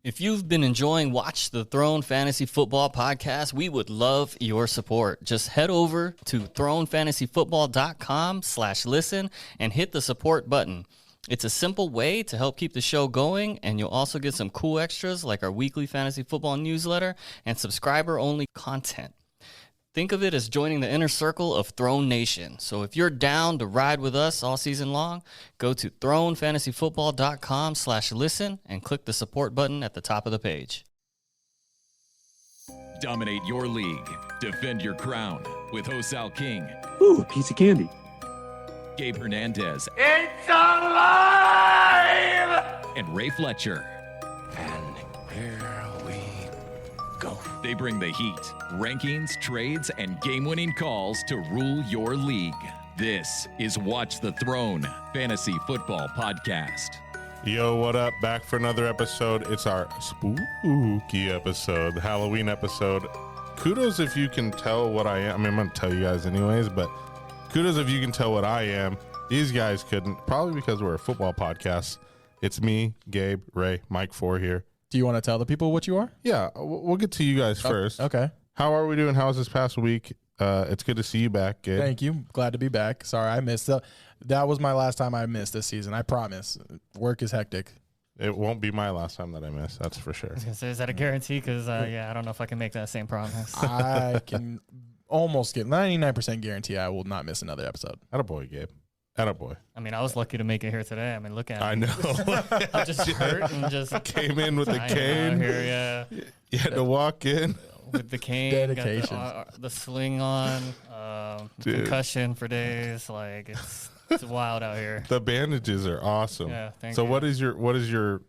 If you've been enjoying Watch the Throne Fantasy Football Podcast, we would love your support. Just head over to thronefantasyfootball.com/listen and hit the support button. It's a simple way to help keep the show going, and you'll also get some cool extras like our weekly fantasy football newsletter and subscriber-only content. Think of it as joining the inner circle of Throne Nation. So if you're down to ride with us all season long, go to thronefantasyfootball.com/listen and click the support button at the top of the page. Dominate your league. Defend your crown with Hosal King. Ooh, a piece of candy. Gabe Hernandez. It's alive! And Ray Fletcher. And here we go. They bring the heat, rankings, trades, and game-winning calls to rule your league. This is Watch the Throne Fantasy Football Podcast. Yo, what up? Back for another episode. It's our spooky episode, Halloween episode. Kudos if you can tell what I am. I mean, I'm going to tell you guys anyways, but kudos if you can tell what I am. These guys couldn't, probably because we're a football podcast. It's me, Gabe, Ray, Mike 4 here. Do you want to tell the people what you are? Yeah, we'll get to you guys first. Okay. How are we doing? How's this past week? It's good to see you back, Gabe. Thank you. Glad to be back. Sorry, I missed. That was my last time I missed this season. I promise. Work is hectic. It won't be my last time that I miss. That's for sure. I was going to say, is that a guarantee? Because, I don't know if I can make that same promise. I can almost get 99% guarantee I will not miss another episode. Attaboy, Gabe. Attaboy. I mean, I was lucky to make it here today. I mean, look at me. I know. I'm just hurt and just Came in with a cane. Here, yeah. You had to walk in. With the cane, Dedication. got the sling on, concussion for days. Like it's wild out here. The bandages are awesome. Yeah, thank so you. what is your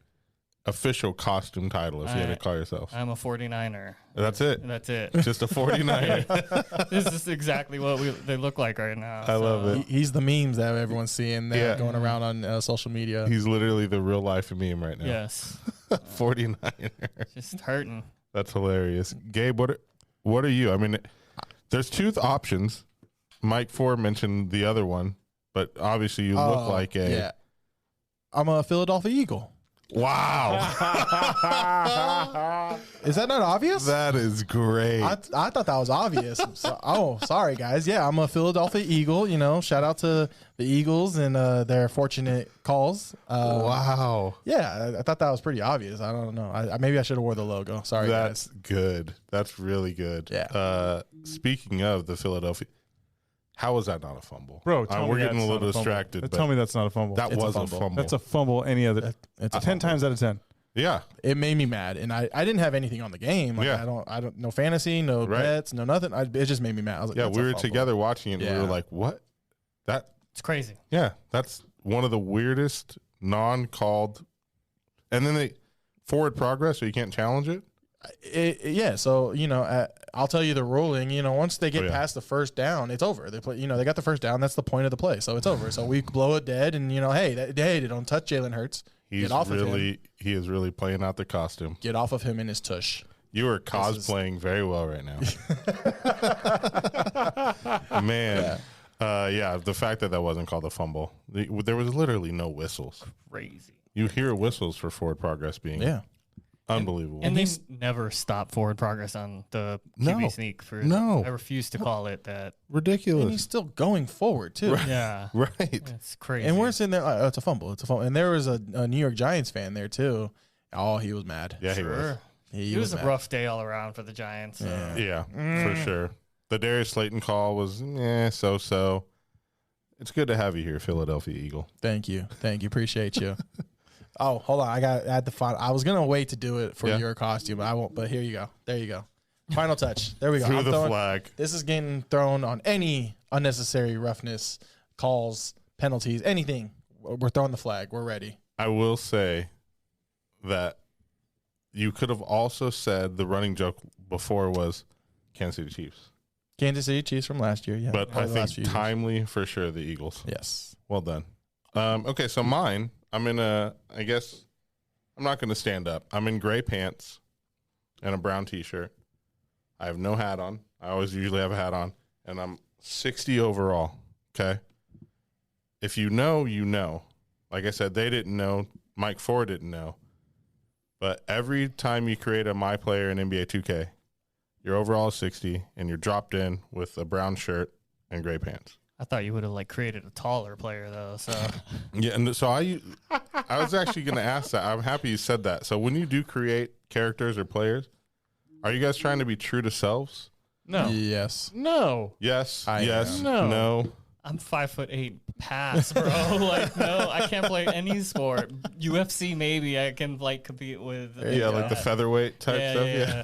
official costume title if you had to call yourself? I'm a 49er. That's it. That's it. Just a 49er. This is exactly what they look like right now. I love it. He's the memes that everyone's seeing there Yeah. going around on social media. He's literally the real life meme right now. Yes. 49er. Just hurting. That's hilarious. Gabe, what are you? I mean, there's two options. Mike 4 mentioned the other one, but obviously you look like a... Yeah. I'm a Philadelphia Eagle. Wow. Is that not obvious? That is great. I thought that was obvious. Sorry, guys. Yeah, I'm a Philadelphia Eagle. You know, shout out to the Eagles and their fortunate calls. Wow. Yeah, I thought that was pretty obvious. I don't know. Maybe I should have wore the logo. Sorry, That's guys. good. That's really good. Yeah. Speaking of the Philadelphia, how is that not a fumble? Bro, tell we're me getting a that's little not a fumble. distracted. But Tell me that's not a fumble. that It's a was a fumble. fumble. That's a fumble any other. It's a 10 fumble. times out of 10. Yeah. It made me mad, and I didn't have anything on the game. Like, Yeah. I don't no fantasy, no Right. bets, no nothing. It just made me mad. I was like, Yeah, that's we a were fumble. together watching it, and we Yeah. were like, what? It's crazy. Yeah, that's one of the weirdest non-called. And then they forward progress, so you can't challenge it? Yeah, so I'll tell you the ruling. Once they get Oh, yeah. past the first down, it's over. They play. They got the first down. That's the point of the play. So it's over. So we blow it dead, and hey, they don't touch Jalen Hurts. Get off of him. He is really playing out the costume. Get off of him and his tush. You are cosplaying very well right now. Man. Yeah, the fact that wasn't called a fumble. There was literally no whistles. Crazy. You hear whistles for forward progress being unbelievable. And they never stop forward progress on the QB sneak. I refuse to call it that. Ridiculous. And he's still going forward too. Yeah. Right. It's crazy. And we're sitting there. Oh, it's a fumble. It's a fumble. And there was a New York Giants fan there too. Oh, he was mad. Yeah, he was. He It was a mad. rough day all around for the Giants. Yeah, for sure. The Darius Slayton call was so. It's good to have you here, Philadelphia Eagle. Thank you. Appreciate you. Oh, hold on. I had the final. I was gonna wait to do it for your costume, but I won't. But here you go. There you go. Final touch. There we go. Through the throwing, flag. This is getting thrown on any unnecessary roughness, calls, penalties, anything. We're throwing the flag. We're ready. I will say that you could have also said the running joke before was Kansas City Chiefs. Kansas City Chiefs from last year. Yeah, But I the last think few years. timely for sure the Eagles. Yes. Well done. Okay, so mine, I guess I'm not going to stand up. I'm in gray pants and a brown T-shirt. I have no hat on. I always usually have a hat on. And I'm 60 overall, okay? If you know, you know. Like I said, they didn't know. Mike 4 didn't know. but every time you create a My Player in NBA 2K, your overall is 60, and you're dropped in with a brown shirt and gray pants. I thought you would have like created a taller player though. So Yeah, and so I was actually going to ask that. I'm happy you said that. So when you do create characters or players, are you guys trying to be true to selves? No. Yes. No. Yes. I yes. am. No. I'm 5'8" pass, bro. Like no, I can't play any sport. UFC maybe I can like compete with. Yeah, like the featherweight type stuff. Yeah.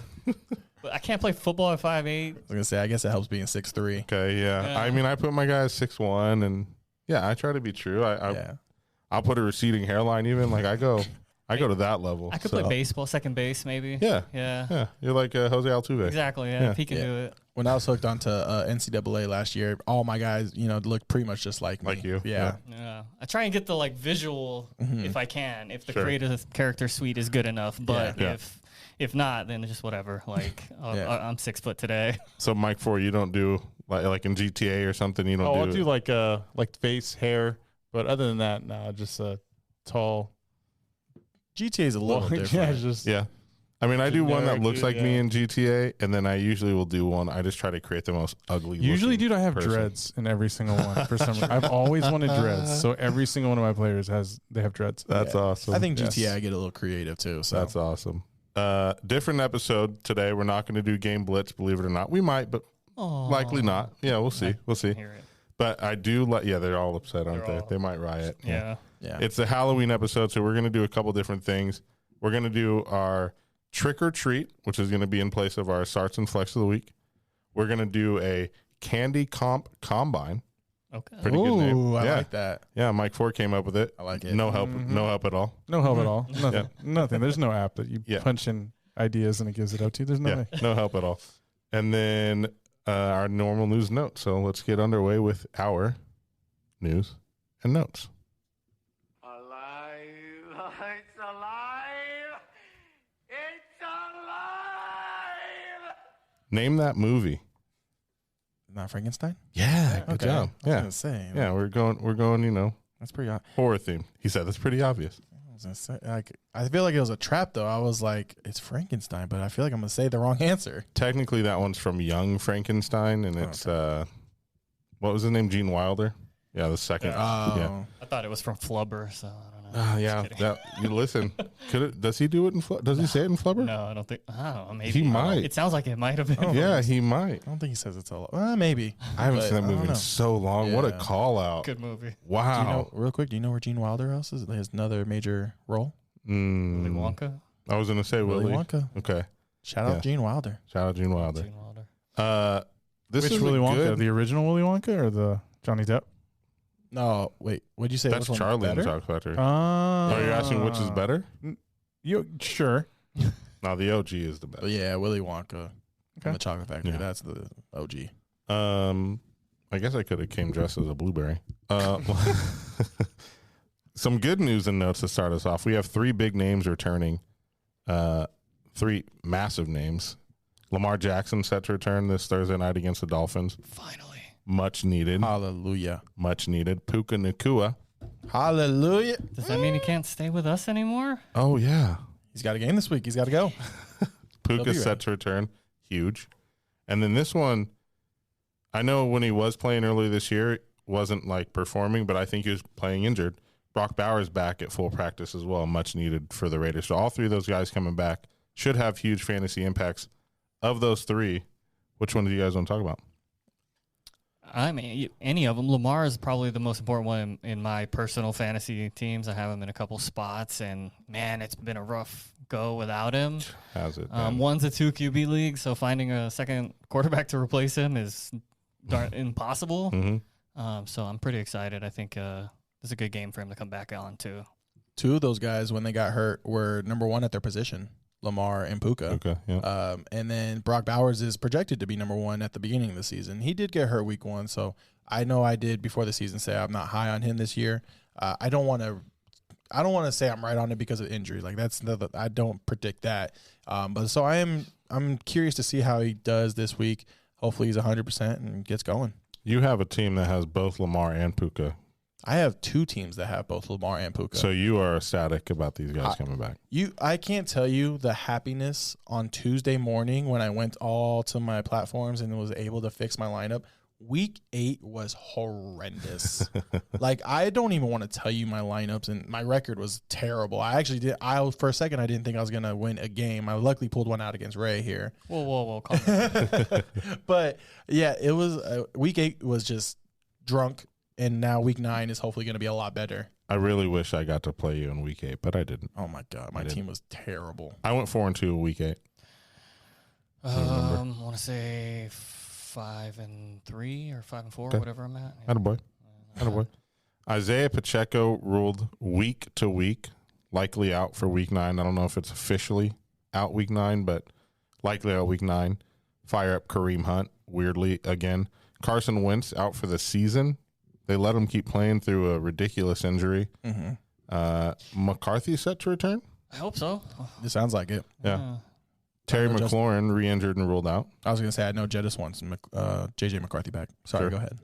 But I can't play football at 5'8". I was gonna say, I guess it helps being 6'3". Okay. Yeah. I mean, I put my guys 6'1", and yeah, I try to be true. I'll put a receding hairline even. Like I go to that level. I could play baseball, second base maybe. Yeah. Yeah. Yeah. You're like Jose Altuve. Exactly. Yeah. He can do it. When I was hooked onto NCAA last year, all my guys, looked pretty much just like me. Like you. Yeah. Yeah. I try and get the like visual if I can, if the Sure. creative character suite is good enough. But Yeah. if not, then just whatever. Like I'm 6 foot today. So Mike 4, you don't do like in GTA or something. You don't do. I'll do like face, hair, but other than that, no, just tall. GTA is a little different. Yeah, just Yeah. I mean, I do one that Generic, looks dude, like yeah. me in GTA, and then I usually will do one. I just try to create the most ugly. Usually, looking dude, I have person. dreads in every single one for some reason. I've always wanted dreads, so every single one of my players they have dreads. That's awesome. I think GTA Yes. I get a little creative too. So That's awesome. Different episode today. We're not going to do Game Blitz, believe it or not. We might, but likely not. Yeah, we'll see. We'll see. Hear it. But I do yeah, they're all upset, aren't they? They might riot. Yeah. yeah. It's the Halloween episode, so we're going to do a couple different things. We're going to do our trick or treat, which is going to be in place of our Sarts and Flex of the week. We're going to do a candy combine. Okay. Pretty good name. Ooh, I Yeah. like that. Yeah, Mike 4 came up with it. I like it. No help at all. No help at all. Nothing. Yeah. Nothing. There's no app that you Yeah. punch in ideas and it gives it out to you. There's no Yeah, way. no help at all. And then our normal news note. So let's get underway with our news and notes. Alive! It's alive! It's alive! Name that movie. Not Frankenstein? Yeah, good Okay. job. I was Yeah, gonna say. yeah, we're going. That's pretty odd. Horror theme. He said that's pretty obvious. I was gonna say, I feel like it was a trap though. I was like, it's Frankenstein, but I feel like I'm gonna say the wrong answer. Technically, that one's from Young Frankenstein, and it's what was his name? Gene Wilder. Yeah, the second. Yeah. I thought it was from Flubber, so I don't know. Yeah, Just kidding. you listen. Does he do it in Does he say it in Flubber? No, I don't think. I don't know. Maybe He might. It sounds like it might have been. Yeah, he might. I don't think he says it's all. Maybe. I haven't But seen that I don't movie in know. so long. What a Yeah. call out. Good movie. Wow. Do you know, real quick, do you know where Gene Wilder else is? Has another major role? Willy Wonka. I was going to say Willy. Wonka. Okay. Shout out Yeah. Gene Wilder. Shout out Gene Wilder. Gene Wilder. This Which is Willy Wonka? good. The original Willy Wonka or the Johnny Depp? No, wait. What'd you say? That's which one Charlie and better? Chocolate Factory. Oh, Are you asking which is better? You sure? No, the OG is the best. But yeah, Willy Wonka from the Chocolate Factory. Yeah. That's the OG. I guess I could have came dressed as a blueberry. Some good news and notes to start us off. We have 3 big names returning. 3 massive names. Lamar Jackson set to return this Thursday night against the Dolphins. Finally. Much needed. Hallelujah. Much needed. Puka Nakua. Hallelujah. Does that mean he can't stay with us anymore? Oh, yeah. He's got a game this week. He's got to go. Puka be set ready. to return. Huge. And then this one, I know when he was playing earlier this year, wasn't like performing, but I think he was playing injured. Brock Bowers back at full practice as well. Much needed for the Raiders. So all 3 of those guys coming back should have huge fantasy impacts. Of those 3, which one do you guys want to talk about? I mean, any of them. Lamar is probably the most important one in my personal fantasy teams. I have him in a couple spots, and man, it's been a rough go without him. How's it? One's a 2 QB league, so finding a second quarterback to replace him is darn impossible. So I'm pretty excited. I think it's a good game for him to come back on too. 2 of those guys, when they got hurt, were number 1 at their position, Lamar and Puka. Okay. Yeah. And then Brock Bowers is projected to be number 1 at the beginning of the season. He did get hurt week 1, so I know I did before the season say I'm not high on him this year. I don't want to say I'm right on it because of injury. Like I don't predict that. But so I'm curious to see how he does this week. Hopefully he's 100% and gets going. You have a team that has both Lamar and Puka. I have 2 teams that have both Lamar and Puka. So you are ecstatic about these guys coming back. I can't tell you the happiness on Tuesday morning when I went all to my platforms and was able to fix my lineup. Week 8 was horrendous. Like, I don't even want to tell you my lineups, and my record was terrible. For a second, I didn't think I was going to win a game. I luckily pulled one out against Ray here. Whoa, calm down. But, yeah, it was week 8 was just drunk, and now week 9 is hopefully going to be a lot better. I really wish I got to play you in week 8, but I didn't. Oh, my God. My team was terrible. I went 4-2 in week 8. I want to say 5-3 or 5-4, whatever I'm at. Yeah. Attaboy. Isaiah Pacheco ruled week to week, likely out for week 9. I don't know if it's officially out week 9, but likely out week 9. Fire up Kareem Hunt, weirdly, again. Carson Wentz out for the season. They let him keep playing through a ridiculous injury. McCarthy set to return? I hope so. It sounds like it. Yeah. Terry McLaurin re-injured and ruled out. I was going to say, I know Jettis wants J.J. McCarthy back. Sorry, Sure. Go ahead.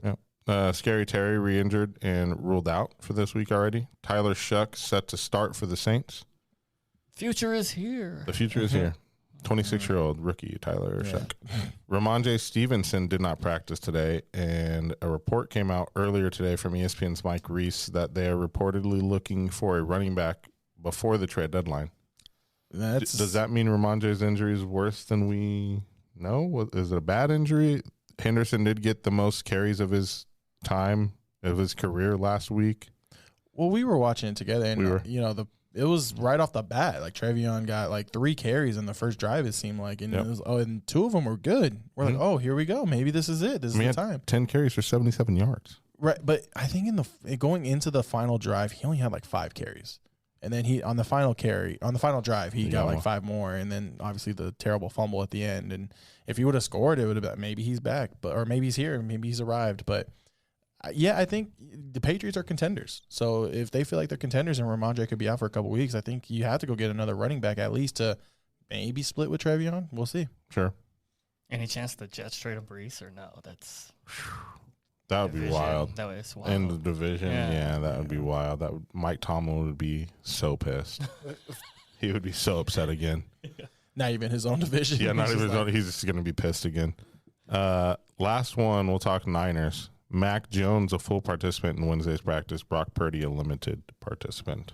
Yeah. Scary Terry re-injured and ruled out for this week already. Tyler Shuck set to start for the Saints. Future is here. The future is here. 26-year-old rookie Tyler Shuck. Ramondre Stevenson did not practice today, and a report came out earlier today from ESPN's Mike Reese that they are reportedly looking for a running back before the trade deadline. Does that mean Ramondre's injury is worse than we know? Is it a bad injury? Henderson did get the most carries of his time of his career last week. Well, we were watching it together, and it was right off the bat. Like, Travion got like 3 carries in the first drive, it seemed like, and and 2 of them were good. We're like, oh, here we go. Maybe this is it. This is the time. 10 carries for 77 yards. Right, but I think going into the final drive, he only had like 5 carries. And then on the final drive, he got like 5 more, and then obviously the terrible fumble at the end. And if he would have scored, it would have been maybe he's back, or maybe he's here, maybe he's arrived. But yeah, I think the Patriots are contenders. So if they feel like they're contenders and Ramondre could be out for a couple weeks, I think you have to go get another running back at least to maybe split with Travion. We'll see. Sure. Any chance the Jets trade a Brees or no? That would be wild. That was wild. In the division, yeah, that would be wild. Mike Tomlin would be so pissed. He would be so upset again. Not even his own division. Yeah, not even his own. He's just going to be pissed again. Last one, we'll talk Niners. Mac Jones, a full participant in Wednesday's practice. Brock Purdy, a limited participant.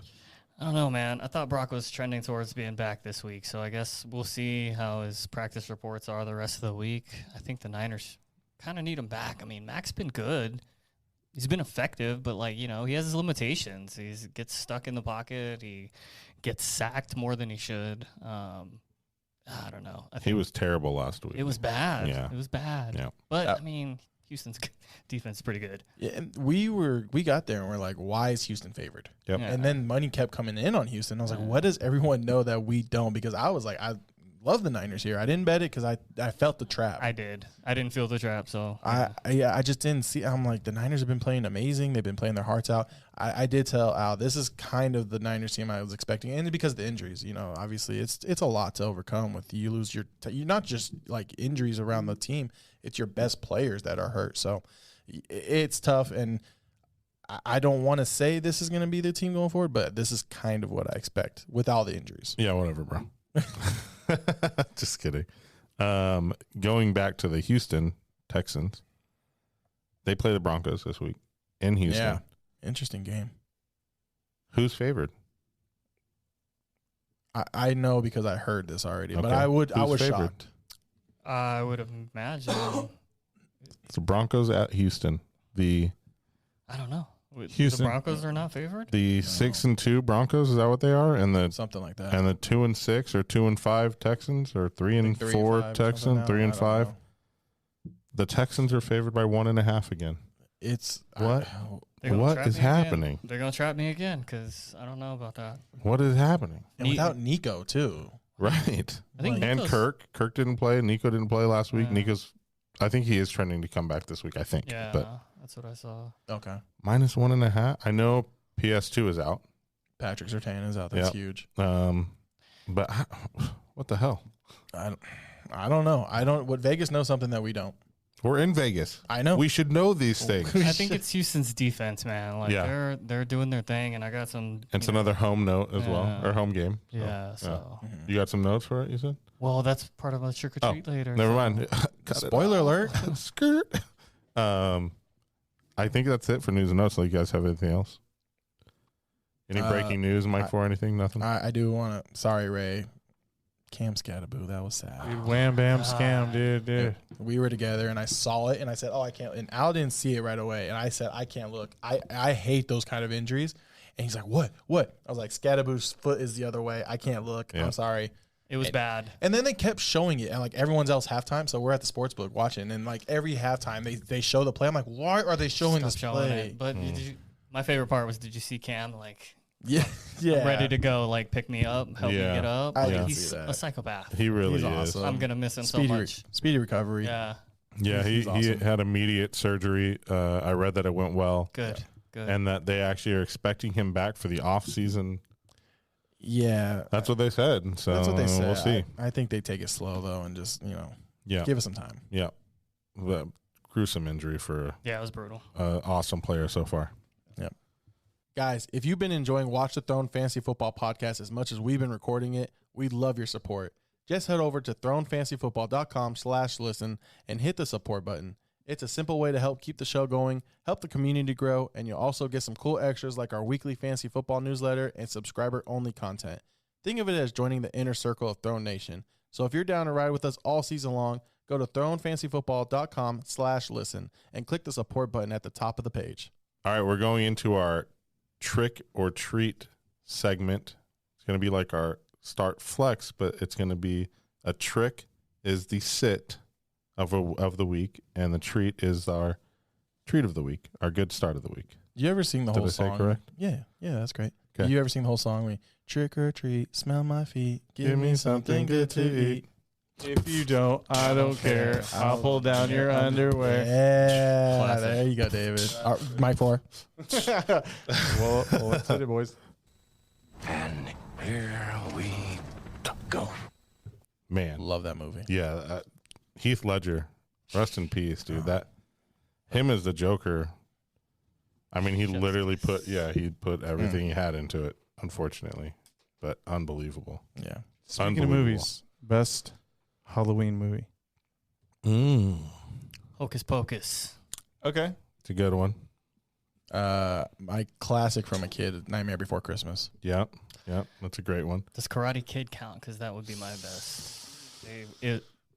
I don't know, man. I thought Brock was trending towards being back this week, so I guess we'll see how his practice reports are the rest of the week. I think the Niners kind of need him back. I mean, Mac's been good. He's been effective, but, he has his limitations. He gets stuck in the pocket. He gets sacked more than he should. I don't know. I think he was terrible last week. It was bad. Yeah. It was bad. Yeah. But, Houston's defense is pretty good. Yeah, and we got there and we're like, why is Houston favored? Yep. Yeah. And then money kept coming in on Houston. I was like, what does everyone know that we don't? Because I was like, I love the Niners here. I didn't bet it because I felt the trap. I did. I didn't feel the trap, so. I just didn't see. I'm like, the Niners have been playing amazing. They've been playing their hearts out. I did tell Al, this is kind of the Niners team I was expecting. And because of the injuries, obviously it's a lot to overcome with you lose you're not just like injuries around the team. It's your best players that are hurt. So it's tough. And I don't want to say this is going to be the team going forward, but this is kind of what I expect with all the injuries. Yeah, whatever, bro. Just kidding. Going back to the Houston Texans, they play the Broncos this week in Houston. Yeah, interesting game. Who's favored? I know because I heard this already, but Okay. I was Who's favored? shocked. I would imagine. It's the Broncos at Houston. I don't know. Houston. The Broncos are not favored? The 6-2 Broncos, is that what they are? And the Something like that. 2-6 or 2-5 Texans or 3-4 Texans, 3-5. The Texans are favored by 1.5 again. It's What? They're gonna What trap is me again. happening? They're going to trap me again because I don't know about that. What is happening? and without Nico too. Right. I think And Nico's- Kirk didn't play. Nico didn't play last week. Yeah. I think he is trending to come back this week, I think. Yeah, But that's what I saw. Okay. minus 1.5. I know PS2 is out. Patrick Surtain is out. That's Yep. huge. But what the hell? I don't know. What Vegas knows something that we don't. We're in Vegas. I know. We should know these things. I think it's Houston's defense, man. Like Yeah. they're doing their thing, and I got some. It's another home note as well, Yeah. or home game. So, Yeah. So, You got some notes for it, you said? well, that's part of a trick or treat later. Never so- mind. Cut it Spoiler alert. Skirt. I think that's it for news and notes. So you guys have anything else? Any breaking news, Mike, for anything? Nothing? I do want to. Sorry, Ray. Cam Scattaboo. That was sad. Dude, wham bam scam, dude. We were together and I saw it and I said, "Oh, I can't." And Al didn't see it right away, and I said, "I can't look. I hate those kind of injuries." And he's like, "What? What?" I was like, "Scattaboo's foot is the other way. I can't look. Yeah. I'm sorry." It was bad. And then they kept showing it, and like everyone's else halftime. So we're at the sports book watching, and like every halftime they show the play. I'm like, why are they showing Stop this showing play? it. But my favorite part was, did you see Cam like Yeah, yeah. ready to go, like pick me up, help me Yeah. get up? I Like, didn't he's see that. a psychopath. He really He's is. awesome. I'm gonna miss him so Speedy, much. speedy recovery. Yeah. Yeah, he He's awesome. had immediate surgery. I read that it went well. Good. Good. And that they actually are expecting him back for the off season. Yeah, That's what they said. So that's what they said. We'll see. I think they take it slow though, and just Yeah. give it some time. Yeah. The gruesome injury for yeah, it was brutal. an awesome player so far. Guys, if you've been enjoying Watch the Throne Fantasy Football Podcast as much as we've been recording it, we'd love your support. Just head over to thronefantasyfootball.com/listen and hit the support button. It's a simple way to help keep the show going, help the community grow, and you'll also get some cool extras like our weekly fantasy football newsletter and subscriber-only content. Think of it as joining the inner circle of Throne Nation. So if you're down to ride with us all season long, go to thronefantasyfootball.com/listen and click the support button at the top of the page. All right, we're going into our trick or treat segment. It's going to be like our start flex, but it's going to be a trick is the sit of the week, and the treat is our treat of the week, our good start of the week. You ever sing the Did whole I say song? correct? Yeah, that's great. Okay. You ever sing the whole song? We trick or treat, smell my feet, give me something good to eat. If you don't, I don't care. I'll pull down your underwear. Yeah, Classic. there you go, David. Mike 4. Well, let's hit it, boys. And here we go. Man, Love that movie. yeah, Heath Ledger, rest in peace, dude. That him as the Joker. I mean, he literally put everything he had into it. Unfortunately, but unbelievable. Yeah. Speaking of Unbelievable. movies, best Halloween movie. Hocus Pocus. Okay. It's a good one. My classic from a kid, Nightmare Before Christmas. Yeah, that's a great one. Does Karate Kid count? Because that would be my best.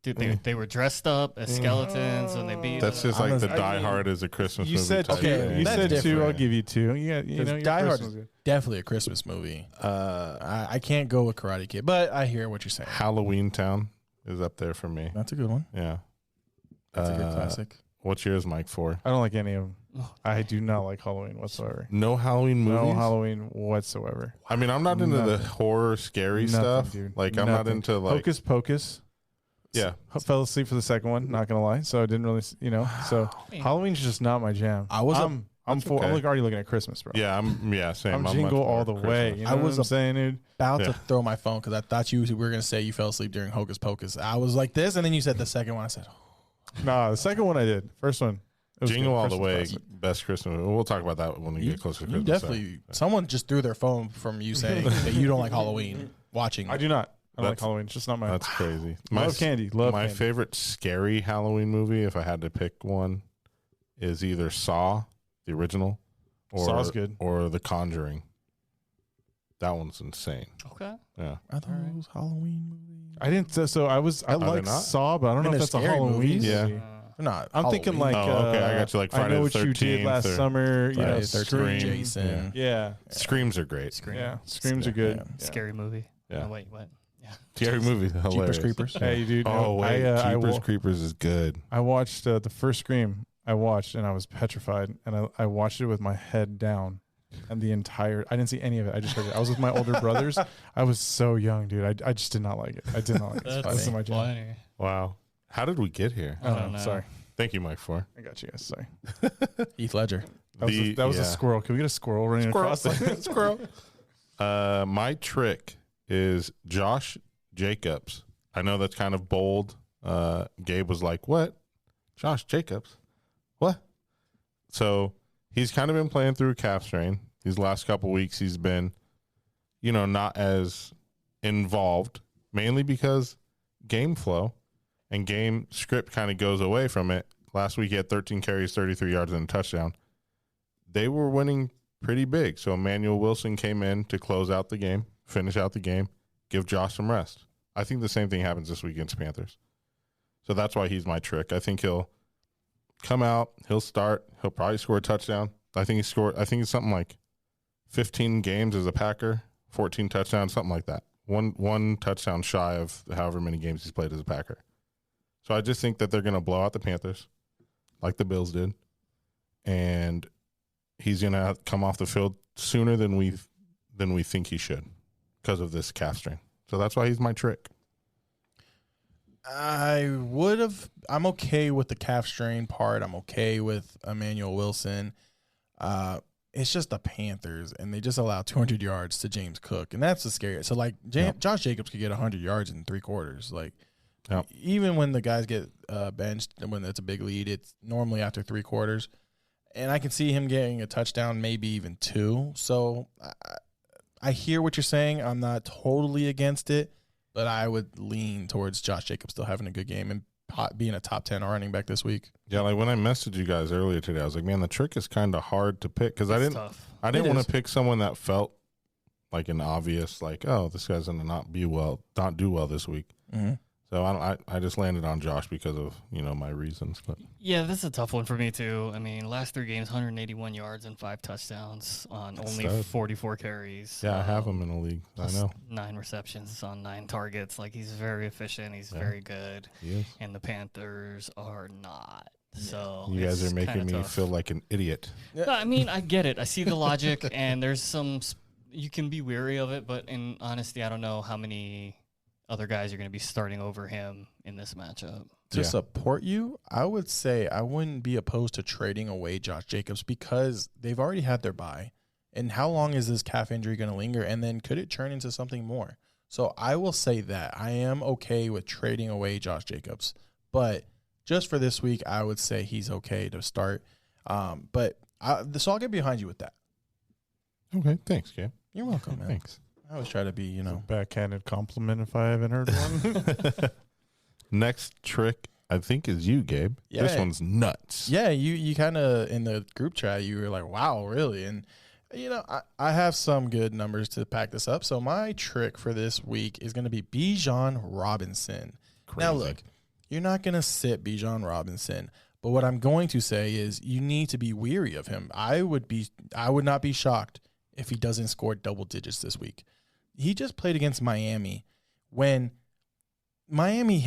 They were dressed up as skeletons and they beat. That's just like I'm the a- Die Hard is a Christmas You movie. said type two. Okay, You thing. that's said two. I'll different. give you two. Yeah, you know, Because your Die first Hard one's is good. definitely a Christmas movie. I can't go with Karate Kid, but I hear what you're saying. Halloween Town is up there for me. That's a good one. Yeah. That's a good classic. What's yours, Mike? For I don't like any of them. I do not like Halloween whatsoever. no Halloween movies. No Halloween whatsoever. I mean, I'm not into the Nothing. horror, scary Nothing, stuff. dude. Like, I'm not Nothing. into like. Hocus Pocus. Yeah. Fell asleep for the second one. Not gonna lie. So I didn't really, So Halloween's just not my jam. I was a- I'm That's for. okay. I'm like already looking at Christmas, bro. Yeah, same. I'm much jingle more all the way. Christmas. You know I what was I'm a- saying, dude? About Yeah. to throw my phone because I thought you were going to say you fell asleep during Hocus Pocus. I was like this, and then you said the second one. I said, Nah, the second one I did. First one. it was Jingle good. All First the one Way, classic. best Christmas. We'll talk about that when we get closer to you Christmas. definitely, someone just threw their phone from you saying that you don't like Halloween watching. I do not. I don't like That's- Halloween. It's just not my. That's crazy. Love candy. Love my candy. favorite scary Halloween movie, if I had to pick one, is either Saw, the original, or Saw's good. or The Conjuring. That one's insane. Okay. Yeah. Are those Halloween movies? I didn't. So I was. I they like not? Saw, but I don't know And if they're that's a scary Halloween. movies. Yeah. movie. They're not. I'm thinking like. Oh, okay, I got you, like I Friday know the what you did 13th last or summer. You know, Friday the 13th, Scream. Jason. Yeah. Screams are great. Scream. Yeah. Screams are good. Yeah. Yeah. Scary movie. Yeah. Oh, wait, what? Yeah. Scary movie. Hilarious. Creepers. Hey, dude. Oh, wait. I Keepers Creepers is good. I watched the first Scream. I watched and I was petrified, and I watched it with my head down, and I didn't see any of it. I just heard it. I was with my older brothers. I was so young, dude. I just did not like it. I did not like it. This is my jam. funny. Wow. How did we get here? I don't know. Sorry. Thank you, Mike, for. I got you guys. Sorry. Heath Ledger. That was a squirrel. Can we get a squirrel running across? Squirrel. My trick is Josh Jacobs. I know that's kind of bold. Gabe was like, what? Josh Jacobs? What? So he's kind of been playing through a calf strain. These last couple weeks he's been, not as involved, mainly because game flow and game script kind of goes away from it. Last week he had 13 carries, 33 yards, and a touchdown. They were winning pretty big. So Emmanuel Wilson came in to close out the game, finish out the game, give Josh some rest. I think the same thing happens this week against Panthers. So that's why he's my trick. I think he'll come out, he'll start, he'll probably score a touchdown. I think it's something like 15 games as a Packer, 14 touchdowns, something like that. One touchdown shy of however many games he's played as a Packer. So I just think that they're going to blow out the Panthers like the Bills did. And he's going to come off the field sooner than we think he should because of this calf strain. So that's why he's my trick. I'm okay with the calf strain part. I'm okay with Emmanuel Wilson. It's just the Panthers, and they just allow 200 yards to James Cook, and that's the scariest. So, Josh Jacobs could get 100 yards in 3 quarters. Even when the guys get benched, and when it's a big lead, it's normally after 3 quarters. And I can see him getting a touchdown, maybe even 2. So, I hear what you're saying. I'm not totally against it, but I would lean towards Josh Jacobs still having a good game and being a top 10 running back this week. Yeah, like when I messaged you guys earlier today, I was like, man, the trick is kind of hard to pick because I didn't want to pick someone that felt like an obvious, like, oh, this guy's going to not do well this week. Mm-hmm. So I just landed on Josh because of, my reasons. But yeah, this is a tough one for me too. I mean, last 3 games, 181 yards and 5 touchdowns on only 44 carries. Yeah, I have him in the league. I know. 9 receptions on 9 targets. Like, he's very efficient. He's very good. He is. And the Panthers are not. So you guys are making me feel like an idiot. No, I mean, I get it. I see the logic, and there's some you can be weary of it, but in honesty, I don't know how many other guys are going to be starting over him in this matchup. To support you, I would say I wouldn't be opposed to trading away Josh Jacobs because they've already had their bye. And how long is this calf injury going to linger? And then could it turn into something more? So I will say that I am okay with trading away Josh Jacobs. But just for this week, I would say he's okay to start. So I'll get behind you with that. Okay, thanks, Gabe. You're welcome, man. Thanks. I always try to be, It's a backhanded compliment if I haven't heard one. Next trick, I think, is you, Gabe. Yeah. This one's nuts. Yeah, you kind of, in the group chat, you were like, wow, really? And, I have some good numbers to pack this up. So my trick for this week is going to be Bijan Robinson. Crazy. Now, look, you're not going to sit Bijan Robinson. But what I'm going to say is you need to be weary of him. I would not be shocked if he doesn't score double digits this week. He just played against Miami when Miami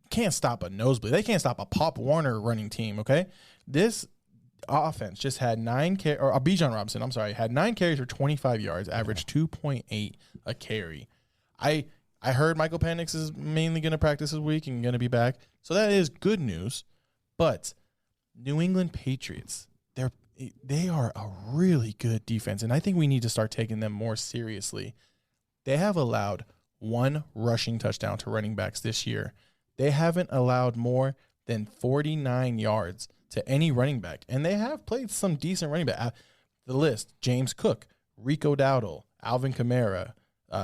can't stop a nosebleed. They can't stop a Pop Warner running team, okay? This offense just had Bijan Robinson, had 9 carries for 25 yards, averaged 2.8 a carry. I heard Michael Penix is mainly going to practice this week and going to be back. So that is good news. But New England Patriots, they are a really good defense, and I think we need to start taking them more seriously. They have allowed 1 rushing touchdown to running backs this year. They haven't allowed more than 49 yards to any running back, and they have played some decent running back. The list: James Cook, Rico Dowdle, Alvin Kamara,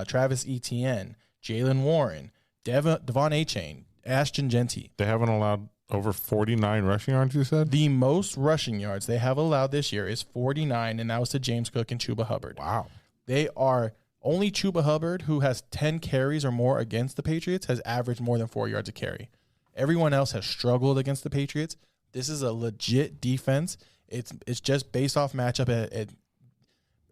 Travis Etienne, Jalen Warren, Devon Achane, Ashton Genty. They haven't allowed over 49 rushing yards, you said? The most rushing yards they have allowed this year is 49, and that was to James Cook and Chuba Hubbard. Wow. They are only Chuba Hubbard, who has 10 carries or more against the Patriots, has averaged more than 4 yards a carry. Everyone else has struggled against the Patriots. This is a legit defense. It's just based off matchup.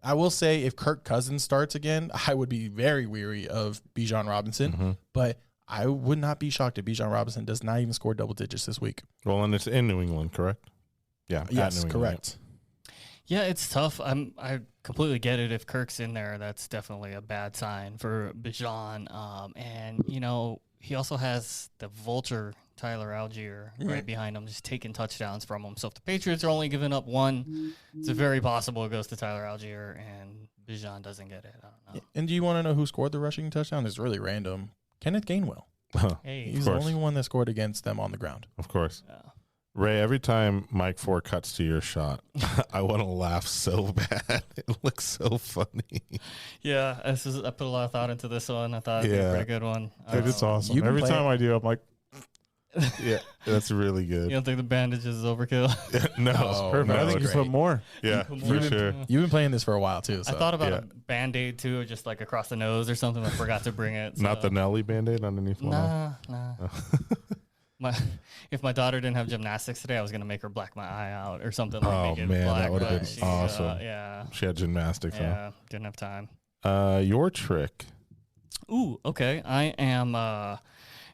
I will say if Kirk Cousins starts again, I would be very weary of Bijan Robinson, but I would not be shocked if Bijan Robinson does not even score double digits this week. Well, and it's in New England, correct? Yeah. Yes, correct. Yeah, it's tough. I completely get it. If Kirk's in there, that's definitely a bad sign for Bijan. And, he also has the vulture, Tyler Algier, right behind him, just taking touchdowns from him. So if the Patriots are only giving up 1, it's very possible it goes to Tyler Algier and Bijan doesn't get it. I don't know. And do you want to know who scored the rushing touchdown? It's really random. Kenneth Gainwell. Hey, He's the only one that scored against them on the ground. Of course. Yeah. Ray, every time Mike 4 cuts to your shot, I want to laugh so bad. It looks so funny. Yeah, I put a lot of thought into this one. I thought it'd be a pretty good one. Dude, it's awesome. you can Every play time it. I do, I'm like, Yeah, that's really You good. don't think the bandages is overkill? No, perfect. no, I think you it's- put more. yeah, for sure. You've been playing this for a while too. So. I thought about yeah. a Band-Aid too, or just like across the nose or something. I forgot to bring it. Not so- the Nelly Band-Aid underneath one. eye? Nah. If my daughter didn't have gymnastics today, I was gonna make her black my eye out or something. Like Oh, make it man, that black, would've but been she, awesome. yeah, She had gymnastics. yeah, didn't have time. Your trick. Ooh, okay. I am